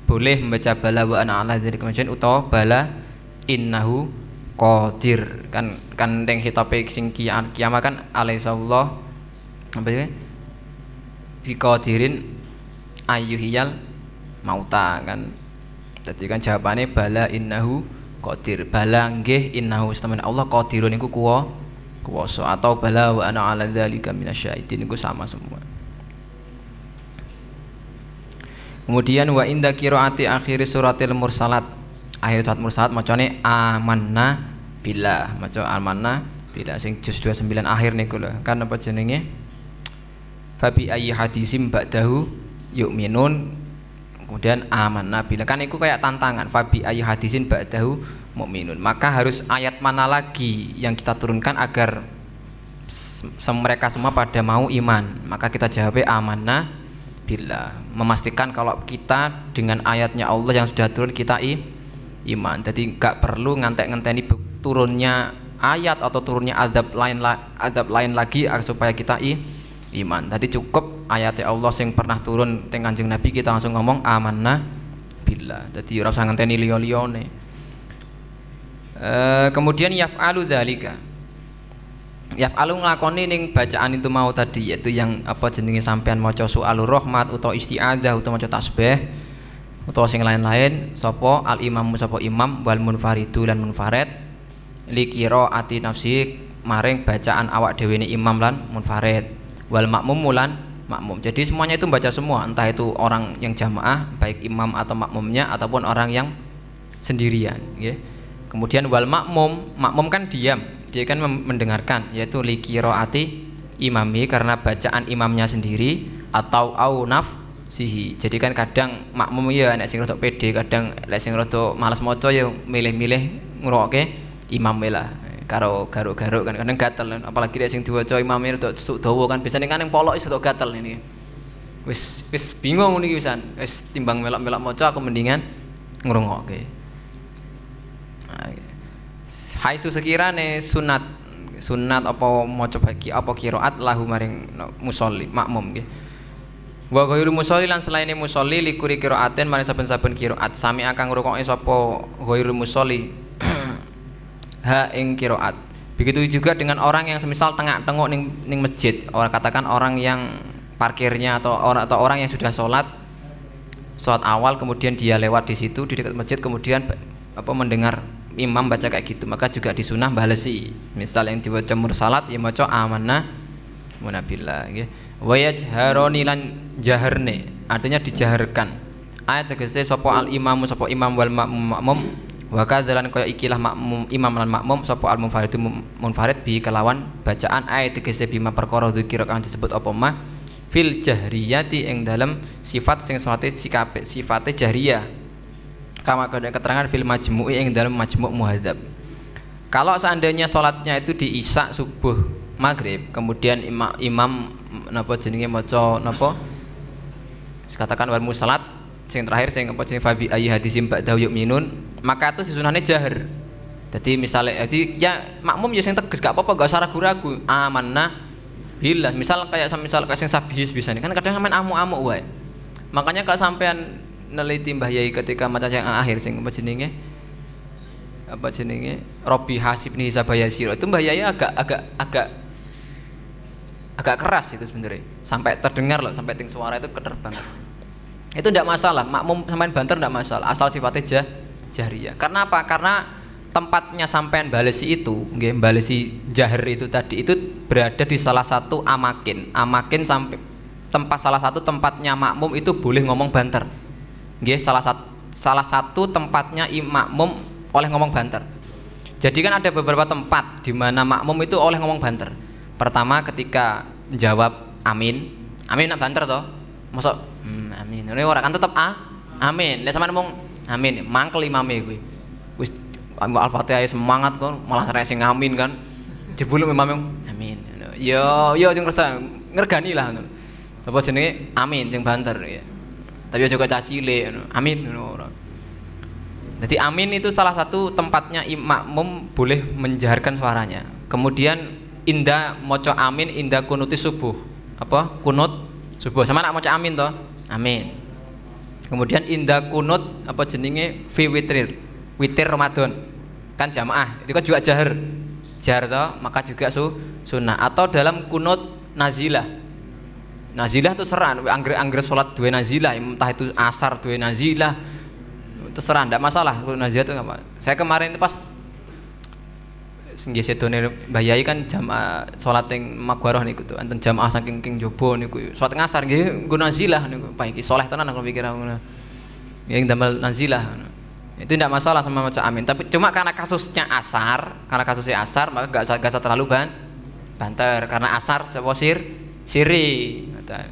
Speaker 1: boleh membaca bala wa ana ala dzalika minasy utawa bala innahu qadir. Kan teng khitabe sing Qiyamah kan alaihissallah apa ya? Bi qadirin ayyuhiyal mauta kan. Dadi kan jawabane bala innahu qadir. Bala nggih innahu satamene Allah qadirun niku kuwasa atau bala wa ana ala dzalika minasyaitin niku sama semua. Kemudian wa inda qiraati akhir suratil mursalat. Akhir surat mursalat macane amanna billah. Maca amanna billah sing juz 29 akhir niku lho. Kan apa jenenge? Fabi ayyi hadisim ba'dahu yu'minun. Kemudian amanna billah kan itu kayak tantangan fabi ayyi hadisin ba'dahu mu'minun. Maka harus ayat mana lagi yang kita turunkan agar mereka semua pada mau iman. Maka kita jawab amanna billah, memastikan kalau kita dengan ayatnya Allah yang sudah turun kita iman. Jadi enggak perlu ngantek-ngenteni turunnya ayat atau turunnya azab lain lagi supaya kita iman. Tadi cukup ayat Allah yang pernah turun teng Kanjeng Nabi kita langsung ngomong amanna billah. Dadi ora usah ngenteni liya-liyane. Kemudian yaf'alu dzalika. Yaf'alu nglakoni ning bacaan itu mau tadi yaitu yang apa jenenge sampean maca su'alur rahmat utawa isti'adzah utawa maca tasbih. utawa sing lain-lain sapa al imamu sapa imam wal munfaridu lan munfarid li qiraati nafsi maring bacaan awak dhewe ne imam lan munfarid wal makmum lan makmum. Jadi semuanya itu baca semua, entah itu orang yang jamaah baik imam atau makmumnya ataupun orang yang sendirian nggih. Kemudian wal makmum kan diam, dia kan mendengarkan, yaitu li qiraati imami karena bacaan imamnya sendiri atau au nafsihi. Jadi kan kadang makmum ya nek sing rada pede, kadang lek sing rada malas maca ya milih-milih ngrungokke imam lah karo garuk-garuk kan kadang gatel, apalagi lek sing diwaca imame rada dawa kan biasane kan ning polok iso gatel ini. Wis bingung niki wisan. Wis timbang melok-melok maca aku mendingan ngrungokke. Hai sekirane sunat apa maca bagi apa qiraat lahu maring musolli makmum nggih. Wa ghairu musolli lan selaine musolli likuri qiraaten maring saben-saben qiraat sami akan ngrungokke sapa ghairu musolli ha ing qiraat. Begitu juga dengan orang yang semisal tengok ning masjid, orang katakan orang yang parkirnya atau orang yang sudah sholat awal kemudian dia lewat di situ di dekat masjid kemudian mendengar imam baca kayak gitu, maka juga disunah balesi. Misal yang diwaca mursalat ya maca amanna munabillah nggih. Wa yajharoni lan jaharne artinya dijaharkan. Ayat tegese sapa al imamu sapa imam wal makmum wa kadzalan kaya ikilah makmum imam lan makmum sapa al munfarid munfarid bi kelawan bacaan ayat tegese bima perkara dzikir kang disebut apa mah fil jahriyati ing dalem sifat sing salate sifate jahriyah kama keterangan fil majmu'i ing dalam majmu' muhadzab. Kalau seandainya sholatnya itu di isya subuh maghrib kemudian imam napa jenenge maca napa katakan wal musalat sing terakhir sing apa jenenge fabi ayyi hadisim ba'da yu'minun maka itu disunahne jahar. Jadi misalnya ya makmum ya sing tegas gak apa-apa gak usah ragu-ragu amanna billah misal kayak sing sabihis bisa kan kadang sampean amu-amu wae. Makanya kalau sampean neliti Mbah Yai ketika maca yang akhir sing apa jenenge Robbi hasibni hisabayasira itu Mbah Yai agak keras itu sebenarnya sampai terdengar loh sampai ting suara itu keter banget. Itu tidak masalah makmum sampean banter tidak masalah asal sifatnya jahriyah. Karena apa? Karena tempatnya sampean balesi itu nggih balesi jahar itu tadi itu berada di salah satu amakin sampai salah satu tempatnya makmum itu boleh ngomong banter. Nggih, salah satu tempatnya makmum oleh ngomong banter. Jadi kan ada beberapa tempat di mana makmum itu oleh ngomong banter. Pertama ketika jawab amin nak banter toh. Mosok amin. Ini ora kan tetep amin. Lek sampean ngomong amin, mangkel imame kuwi. Wis Al-Fatihah semangat kok malah racing amin kan. Jebul imame amin. Yo sing ngergani lah ngono. Apa jenenge amin sing banter ya. Tapi juga caci cilik amin ngono. Jadi amin itu salah satu tempatnya makmum boleh menjaharkan suaranya. Kemudian inda maca amin inda kunuti subuh. Apa? Kunut subuh. Sama nak maca amin toh? Amin. Kemudian inda kunut apa jenenge fi witir Ramadan. Kan jamaah. Itu kan juga jahar toh, maka juga sunnah atau dalam kunut nazilah. Nazilah itu seran, angger sholat dua nazilah, entah itu asar dua nazilah, itu seran, tidak masalah. Nazilah itu apa? Saya kemarin itu pas singgih sedone Mbah Yai kan jamaah sholat yang magwaroh niku tuh, anten jamaah saking king jobo niku, sholat ngasar nggih nggo nazilah niku, baik soleh tenan aku pikir ngono. Yang damel nazilah, itu tidak masalah sama maca amin. Tapi cuma karena kasusnya asar maka gak usah terlalu banter karena asar seposir siri.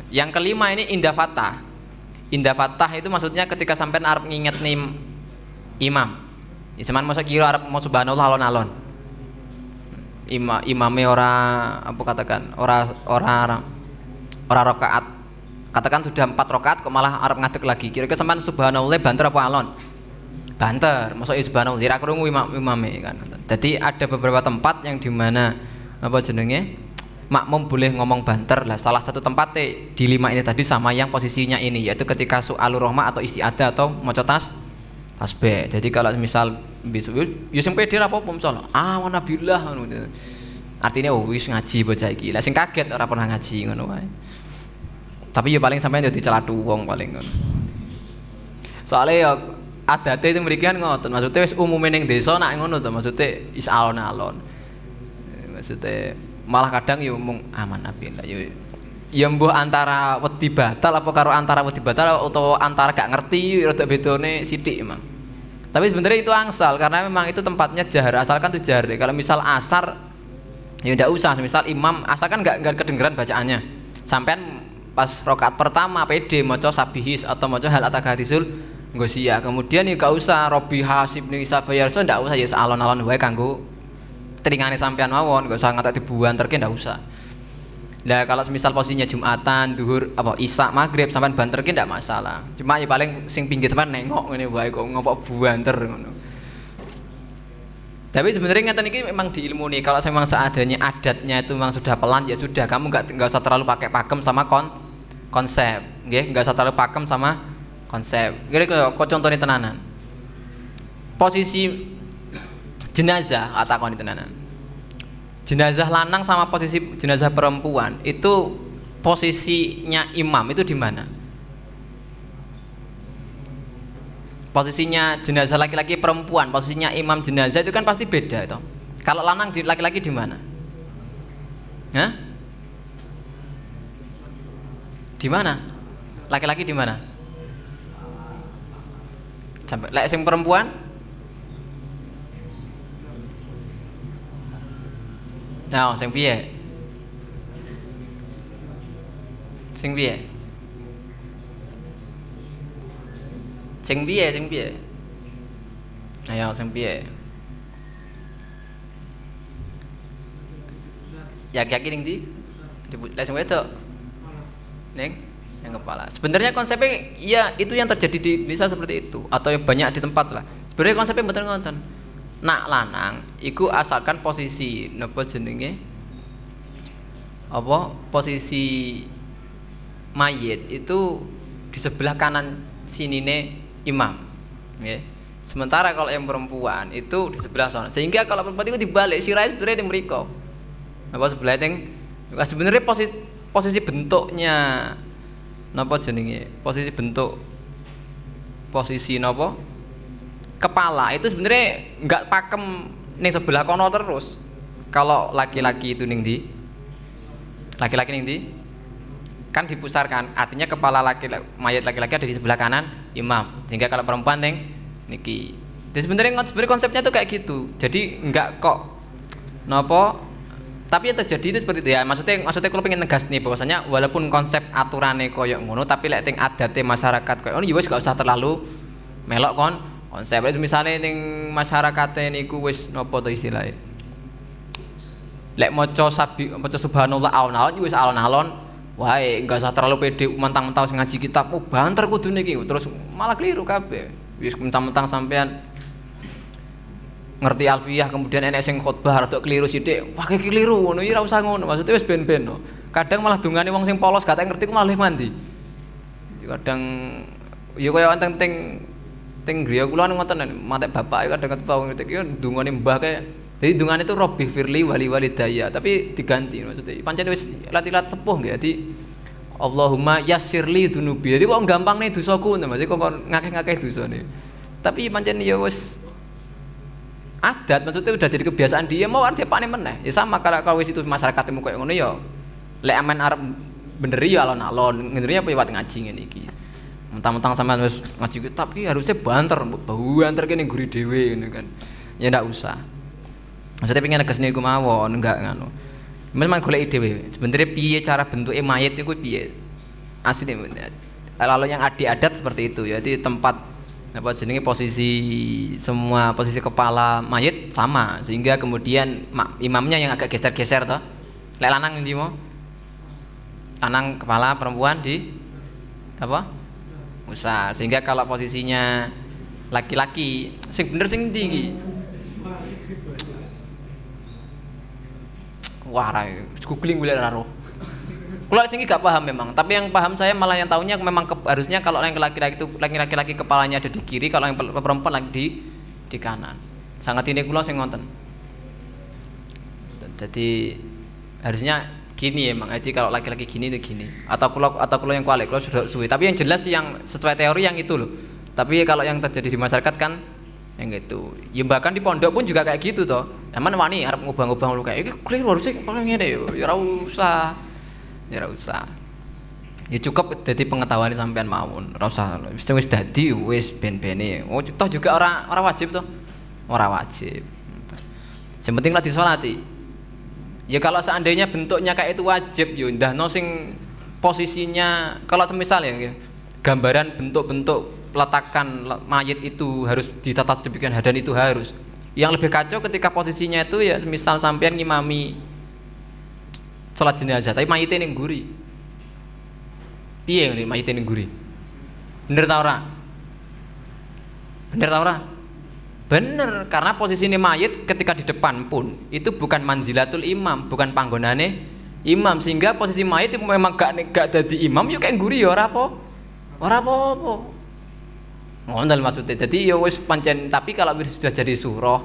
Speaker 1: Yang kelima ini indah fatah. Indah fatah itu maksudnya ketika sampai arep nginget nih imam. Isaman masa kira arep mau subhanallah alon-alon. Imame ora apa katakan ora rakaat. Katakan sudah 4 rakaat kok malah arep ngadeg lagi. Kira-kira sampean subhanallah banter apa alon? Banter. Masa subhanallah ora krungu imame kan. Jadi ada beberapa tempat yang di mana apa jenenge? Makmum boleh ngomong banter lah. Salah satu tempatnya di 5 ini tadi sama yang posisinya ini yaitu ketika su'alur rahmah atau isti'adah atau maca tasbih. Jadi kalau misal ya sing pede ra apa-apa misal wa nabillah ngono. Artinya wis ngaji bocah iki. Lah sing kaget ora pernah ngaji ngono wae. Tapi ya paling sampean yo dicelatu wong paling ngono. Soalnya ya adate itu mriki kan ngoten. Maksudnya wis umume ning desa nak ngono to, maksudnya is alon-alon. Maksudnya malah kadang yo mung aman api lah yo. Ya mbuh antara wedi batal apa karo antara wedi batal utawa antara gak ngerti rada bedone sithik emang. Tapi sebenarnya itu angsal karena memang itu tempatnya jahar, asalkan itu jahar. Kalau misal asar ya ndak usah, misal imam asal kan enggak kedengeran bacaannya. Sampean pas rakaat pertama pede maca sabihis atau maca hal atakadzisul nggosia. Kemudian ya gak usah Robbi hasib ni sabayarso ndak usah ya alon-alon wae kanggo telingane sampean mawon, gak usah ngatek dibuanterke ndak usah. Lah kalau misal posisinya Jumatan, duhur, apa Isya, Maghrib sampean banterke ndak masalah. Cuma ya paling sing pinggir sampean nengok ngene wae kok ngopo buanter ngono. Tapi sebenarnya ngeten iki memang diilmuni kalau memang seadanya adatnya itu memang sudah pelan ya sudah kamu enggak usah terlalu pakai pakem sama konsep, nggih, enggak usah terlalu pakem sama konsep. Kira kok contohnya tenanan. Posisi jenazah atakoni tenanan. Jenazah lanang sama posisi jenazah perempuan itu posisinya imam itu di mana? Posisinya jenazah laki-laki perempuan, posisinya imam jenazah itu kan pasti beda itu. Kalau lanang di laki-laki di mana? Hah? Di mana? Laki-laki di mana? Sampai lek sing perempuan? Nah, sing piye? Sing piye? Sing piye, sing piye? Ayo sing piye? Yaki-yaki ning ndi? Lek sing wedok. Ning yang kepala. Sebenarnya konsepnya ya itu yang terjadi di Indonesia seperti itu atau yang banyak di tempat lah. Sebenarnya konsepnya betul ngoten. Nak lanang iku asalkan posisi napa jenenge apa posisi mayit itu di sebelah kanan sinine imam nggih. Sementara kalau yang perempuan itu di sebelah sana. Sehingga kalau perempuan itu dibalik sirahe sebenarnya di mriko. Napa sebelah teng sebenarnya posisi bentuknya napa jenenge? Posisi bentuk posisi napa? Kepala itu sebenarnya enggak pakem ning sebelah kono terus. Kalau laki-laki itu ning ndi? Laki-laki ning ndi? Kan dipusarkan. Artinya kepala mayat laki-laki ada di sebelah kanan imam. Sehingga kalau perempuan ning niki. Jadi sebenarnya konsepnya tuh kayak gitu. Jadi enggak kok napa tapi yang terjadi itu seperti itu ya. Maksudnya kalau pengen negas nih bahwasanya walaupun konsep aturannya koyo ngono tapi lek teng adate masyarakat koyo ngono ya wis gak usah terlalu melok konsep itu misalnya ning masyarakat niku wis napa to istilahnya lek maca subhanallah alon-alon wis alon-alon wae enggak usah terlalu pede mentang-mentang ngaji kitab banter kudune iki terus malah keliru kabeh wis mentang-mentang sampean ngerti alfiyah kemudian enek sing khotbah rada keliru sithik pakai keliru ngono ya ora usah ngono maksudnya wis ben-ben no. Kadang malah dungane wong sing polos gak ngerti ku malah mandi kadang ya kaya wonten teng griya kula ngoten matek bapak kadang ketemu ngerti ki dungane mbah kae. Jadi dungane itu Robbi firli wali walidayya tapi diganti maksudnya. Pancen wis lat-lat sepuh nggih. Jadi Allahumma yassirli dunubi. Jadi kok gampangne dosaku ngono maksudnya kok ngakeh-ngakeh dosane. Tapi pancen ya wis adat maksudnya udah jadi kebiasaan dia mau arep diapane meneh. Ya sama kalau wis itu masyarakatmu koyo ngono ya lek amen arep beneri ya alon-alon ngenderinya apa liwat ngaji ngene iki. Mentang-mentang sampean wis ngaji kitab ki harusnya banter kene guri dhewe ngono kan. Ya ndak usah. Maksudnya pengen negasne iku mawon enggak ngono. Memang golek dhewe. Sebenarnya piye cara bentuke mayit iku piye? Asline lalu yang adat seperti itu ya. Jadi tempat apa jenenge posisi semua posisi kepala mayit sama sehingga kemudian imamnya yang agak geser-geser toh. Lek lanang ndi mo? Lanang kepala perempuan di apa? Usah sehingga kalau posisinya laki-laki sing bener sing ndi iki wah ra googling golek ra roh kula sing gak paham memang tapi yang paham saya malah yang tahunya memang harusnya kalau yang laki-laki kepalanya ada di kiri kalau yang perempuan lagi di kanan sangat ini kula sing ngonten jadi harusnya gini emang jadi kalau laki-laki gini itu gini atau kalau yang kualik kalau sudah suwi tapi yang jelas yang sesuai teori yang itu loh Tapi kalau yang terjadi di masyarakat kan yang gitu. Ya bahkan di pondok pun juga kayak gitu toh. Aman wani harap ngubah-ngubah lu kayak iki keliru sih kalau ngene ya ora usah. Ya ora usah. Ya cukup dadi pengetahuan sampean mawon. Ora usah wis dadi wis ben-bene. Oh toh juga ora wajib toh. Ora wajib. Yang penting lah disolati. Ya kalau seandainya bentuknya kayak itu wajib yo ndahno sing posisinya kalau semisal ya gambaran bentuk-bentuk peletakan mayit itu harus ditata sedemikian dan itu harus. Yang lebih kacau ketika posisinya itu ya misal sampean ngimami salat jenazah tapi mayitnya ning guri. Piye ngene mayitnya ning guri? Bener ta ora? Bener ta ora? Bener, karena posisi ini mayit ketika di depan pun itu bukan manzilatul imam, bukan panggonane imam, sehingga posisi mayit itu memang gak dadi imam yuk kayak guri ya ora apa. Ora apa-apa. Ngono maksudnya. Jadi ya wis pancen, tapi kalau sudah jadi surah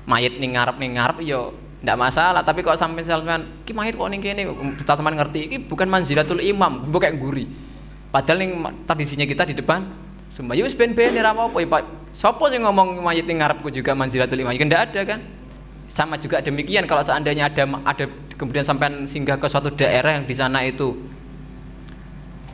Speaker 1: mayit ning ngarep ya ndak masalah, tapi kok sampean ki mayit kok ning kene sampean ngerti iki bukan manzilatul imam, mbok kayak guri. Padahal ning tradisinya kita di depan sumpah ya wis ben-ben ora apa-apa ya Pak. Sopo sing ngomong mayit ning ngarepku juga manzilatul imam? Ya ndak ada kan. Sama juga demikian kalau seandainya ada kemudian sampean singgah ke suatu daerah yang di sana itu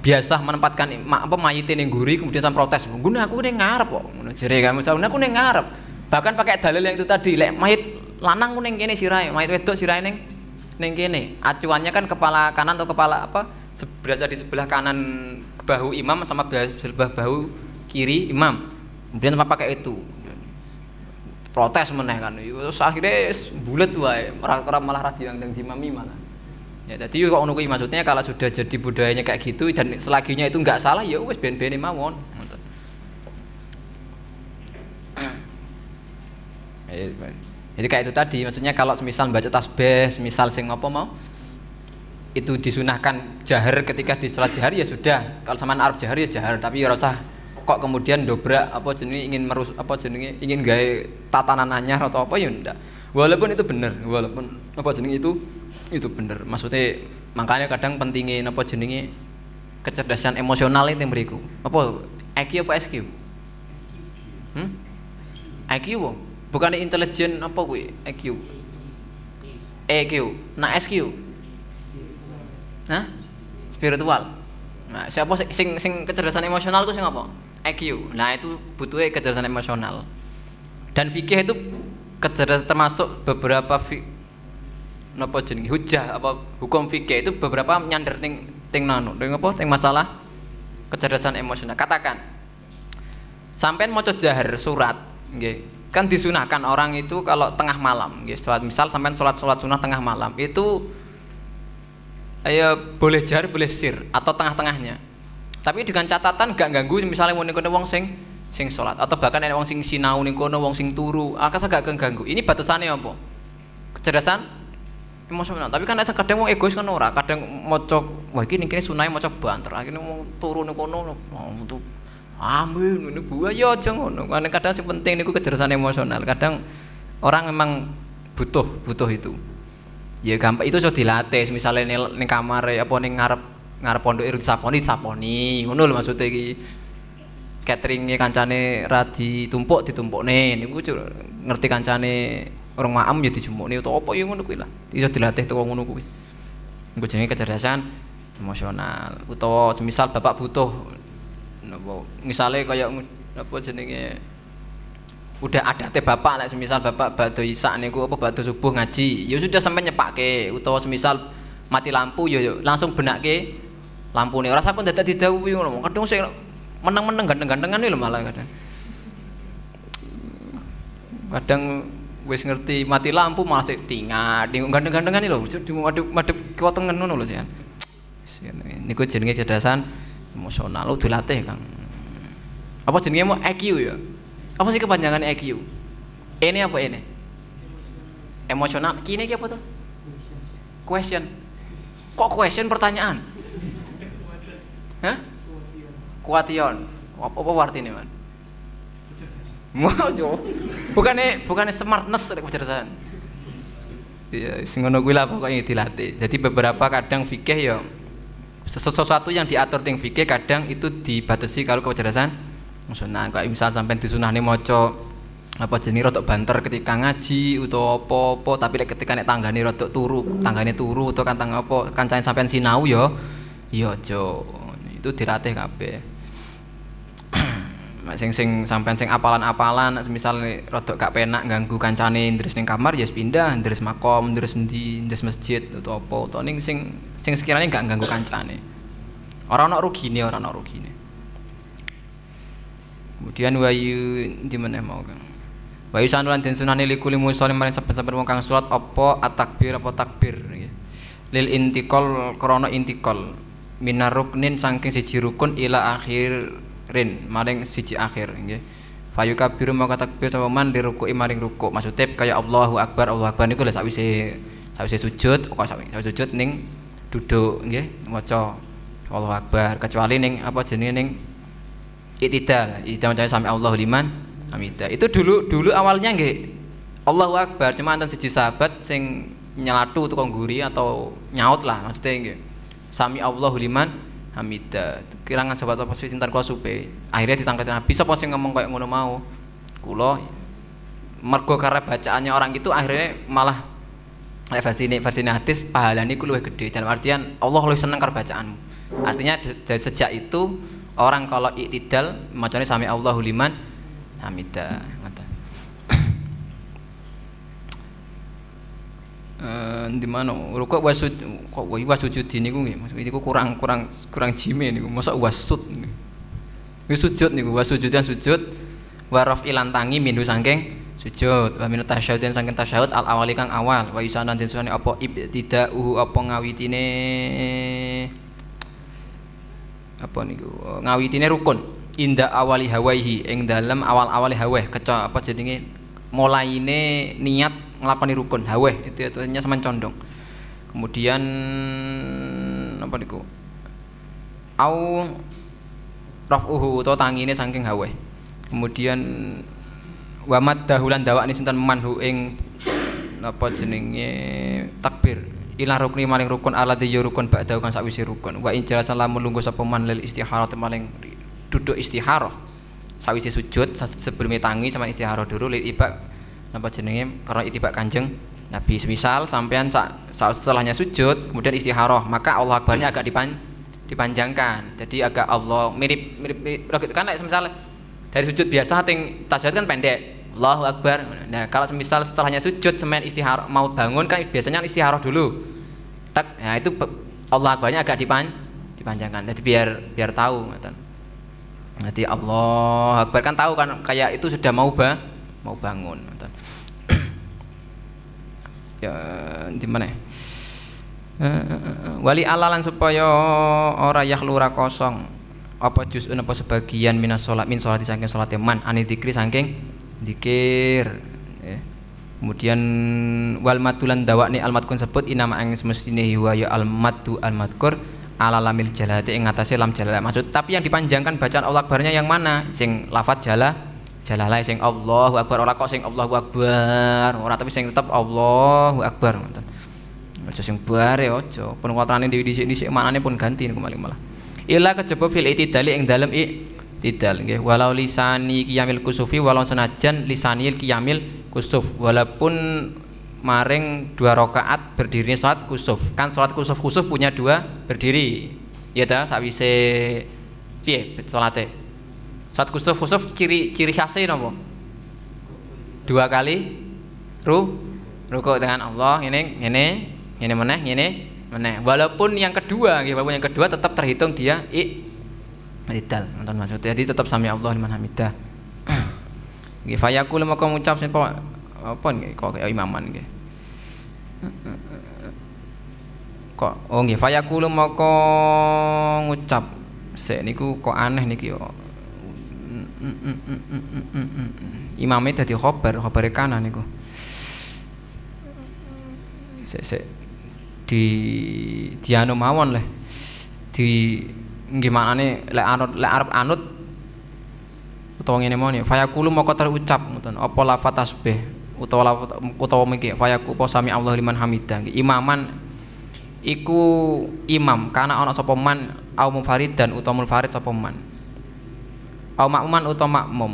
Speaker 1: biasa menempatkan mayit ning guri kemudian sampean protes. Guna aku ning ngarep kok. Ngono jere kamu aku ning ngarep. Bahkan pakai dalil yang itu tadi, lek mayit lanang ku ning kene sirahe, mayit wedok sirahe ning kene. Acuannya kan kepala kanan atau kepala berasa di sebelah kanan bahu imam sama sebelah bahu kiri imam. Kemudian apa pakai itu protes meneh kan terus akhirnya bulet wae malah ra diundang imami malah ya jadi kok ngono kuwi maksudnya kalau sudah jadi budayanya kayak gitu dan selaginya itu enggak salah ya wis ben-bene mawon jadi kayak itu tadi maksudnya kalau misal baca tasbih misal sing apa mau itu disunahkan jahar ketika di salat jahar ya sudah kalau sampean arep jahar ya jahar tapi ya ora usah kok kemudian dobrak ingin gawe tatanan anyar atau apa ya ndak. Walaupun itu bener, walaupun itu bener. Maksudnya makanya kadang pentingin kecerdasan emosional itu yang beriku. Apa IQ apa SQ? IQ apa? Bukan intelijen apa kuwi? IQ. EQ. Nah SQ. Nah, spiritual. Nah, siapa sing kecerdasan emosional itu sing apa? IQ. Nah, itu butuhnya kecerdasan emosional. Dan fikih itu kecerdasan termasuk beberapa hujah apa hukum fikih itu beberapa nyander ting masalah kecerdasan emosional. Katakan sampean maca jahar surat nggih. Kan disunahkan orang itu kalau tengah malam nggih. Misal sampean salat sunah tengah malam itu boleh jahar boleh sir atau tengah-tengahnya. Tapi dengan catatan gak ganggu misalnya mau kono wong sing salat atau bahkan ada wong sing sinau ning kono wong sing turu akasa gak ganggu. Ini batasannya apa? Kecerdasan emosional. Tapi kan kadang wong egois kan ora, kadang maca wah iki ning kene sunai maca banter. Akhirnya wong turu ning kono untuk amin ngene buah ya aja ngono. Kadang sing penting niku kecerdasan emosional. Kadang orang memang butuh itu. Ya gampang itu iso dilatih misalnya ning kamar apa ning ngarep pondok iru disaponi ngono lho maksudnya iki cateringe kancane ra ditumpukne niku ngerti kancane orang maam ya dijumukne utawa apa ya ngono kuwi lah iso dilatih teko ngono kuwi niku jenenge kecerdasan emosional utawa semisal bapak butuh napa misale kaya apa jenenge udah adate bapak nek semisal bapak badhe isak niku apa badhe subuh ngaji ya sudah sampai nyepake utawa semisal mati lampu ya langsung benake lampune ora sampun dadak didhawuhi ngono kadang sing meneng-meneng ganteng-gantengan lho malah kadang wis ngerti mati lampu malah sik tingat ganteng-gantengan lho madhep kiwa tengen ngono lho sian niku jenenge kecerdasan emosional dilatih Kang apa jenenge IQ ya apa sih kepanjangan IQ ini apa ini emosional kini iki apa tuh question kok question pertanyaan hah? Kuation. Apa artine, Man? Mojo. Bukannya smartness rek kecerdasan. Ya, sing ngono kuwi lah pokoke dilatih. Jadi beberapa kadang fikih ya sesuatu yang diatur ting fikih kadang itu dibatasi kalau kecerdasan Sunah kok misal sampean disunahne maca apa jenenge rodok banter ketika ngaji utawa apa-apa tapi ketika nek tanggane rodok turu utawa kantang apa kancane sampean sinau ya aja itu dilatih kabeh. sing sampean sing apalan-apalan semisal rodok gak penak ganggu kancane ndres ning kamar ya pindah ndres makom ndres endi ndres masjid utawa apa utawa ning sing sekiranya gak ganggu kancane. Ora ana rugine. Kemudian wayu di mana mau Kang. Wayu sanulan den sunane likuli muslim maring saben-saben wong kang salat apa at-takbir apa takbir nggih. Lil intiqal krana intiqal minar ruknin saking siji rukun ila akhirin maring siji akhir nggih. Fayu kabiru maka takbir apa man dirukuki maring rukuk. Maksude kaya Allahu Akbar niku lho sawise sujud kok sawise sujud ning duduk nggih maca Allahu Akbar kecuali ning apa jenenge ning i'tidal sami Allahu liman hamidah. Itu dulu awalnya nggih Allahu Akbar cuma enten siji sahabat sing nyelatu tukang guri atau nyaut lah maksudnya nggih sami Allahu liman hamidah. Kirangan sahabat apa sinten kula supe akhirnya ditangketi Nabi sapa sing ngomong kayak ngono mau kula mergo karena bacaannya orang itu akhirnya malah versi hadis pahalane ku luwih gede dalam artian Allah luwih seneng karo bacaanmu. Artinya dari sejak itu orang kalau i'tidal macane sami Allahu liman hamidah ngoten. Di mana rukuk wasud kok wasujud niku nggih maksud niku kurang jime niku mosok wasud niku. Wis sujud niku wasujudan sujud wa raf'ilan tangi minhu saking sujud wa min tasyahudin saking tasyahud al awali kang awal wa isanan den sunane apa ibtida'uhu apa ngawitine apa niku ngawitine rukun inda awali hawaihi ing dalem awal-awali haweh keca apa jenenge mulaine niat nglakoni rukun haweh itu artinya sampean condong. Kemudian apa niku au rafuhu utawa tangine saking haweh. Kemudian wa maddahulan dawakne sinten manhu ing apa jenenge takbir ila rukni maling rukun alladzi rukun ba'da kan sakwise rukun wa in jalasan lamun lungguh sapa man lil istiharah maling duduk istiharah sawise sujud sebelum tangi sama istiharah dulu lil ibak apa jenenge karena itibak Kanjeng Nabi. Semisal sampean setelahnya sujud kemudian istiharah maka Allah Akbarnya agak dipanjangkan jadi agak Allah mirip kan semisal dari sujud biasa ting tasyahud kan pendek Allahu Akbar. Nah kalau semisal setelahnya sujud semen istiharah mau bangun kan biasanya istiharah dulu tak nah itu Allah Akbarnya agak dipanjangkan jadi biar tahu ngoten. Nanti Allah Akbar kan tahu kan kayak itu sudah mau bangun ngoten. Ya di mana wali alalan supaya ora yakhlura kosong apa juz'un apa sebagian minas sholat min sholati saking sholat man ani dzikri saking dzikir kemudian wal matulan dawakne al matkun sebut inama ang semestine hiwa ya al matu al madkur ala lamil jalati ing atase lam jalalah maksud tapi yang dipanjangkan bacaan Allah Akbarnya yang mana sing lafaz jalalah sing Allahu Akbar ora kok sing Allahu Akbar ora tapi sing tetep Allahu Akbar ngoten aja sing bare aja pun kuwatrane dhisik-dhisik maknane pun ganti niku malah ila kejaba fil itidali ing dalem i'tidal nggih walau lisani qiyamil kusufi walau senajan lisanil qiyamil kusuf walaupun maring 2 rakaat berdiri salat kusuf kan salat kusuf punya 2 berdiri ya ta sakwise piye salate salat kusuf ciri khasnya napa 2 kali rukuk dengan Allah ngene meneh walaupun yang kedua tetap terhitung dia i'tidal nonton maksudnya jadi tetap sami Allah liman hamidah nggih fayaqul maka ngucap sapa apa nggih kok kaya imaman nggih kok nggih fayaqul maka ngucap sik niku kok aneh niki yo imame dadi khabare kanan niku sik di anu mawon leh di nggih maknane lek arep anut utawa ngene mawon fayaqulu maka terucap ngoten apa lafaz tasbih utawa miki fayaqu apa sami Allah liman hamidah imaman iku imam kana ana sapa man au munfarid dan utawa munfarid sapa man au makmuman utawa makmum.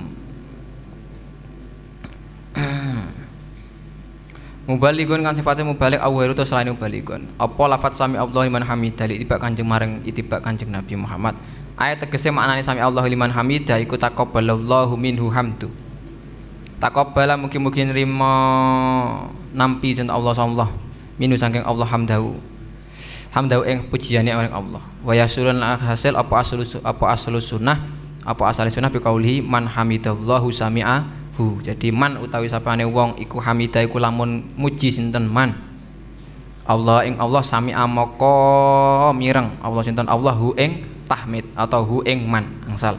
Speaker 1: Mubalighun kan sifatnya mubalik au ghairu selain mubalighun. Apa lafat sami Allahu liman hamidah itibak Kanjeng marang itibak Kanjeng Nabi Muhammad. Ayat tegese maknane sami Allahu liman hamidah iku taqabbalallahu minhu hamdu. Taqabbala mugi-mugi nrimo nampi sinten Allah sallallahu minu saking Allah hamdahu. Hamdahu ing pujiane orang Allah. Wa yasulun hasil apa aslu sunnah apa asal sunnah bi qauli man hamidallahu sami'ahu. Jadi man utawi sapane wong iku hamidah iku lamun muji sinten man Allah ing Allah sami'a maka mireng Allah sinten Allah hu ing tahmid atau hu ing man angsal.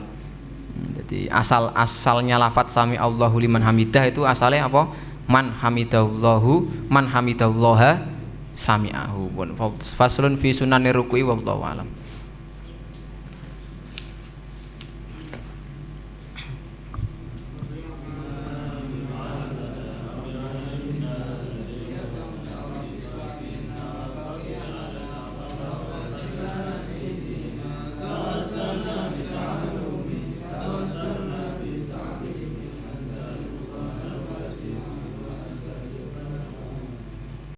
Speaker 1: Jadi asalnya lafat sami Allahu liman hamidah itu asalnya apa? Man hamidallaha sami'ahu. Faslun fi sunanir ruku'i wallahu alam.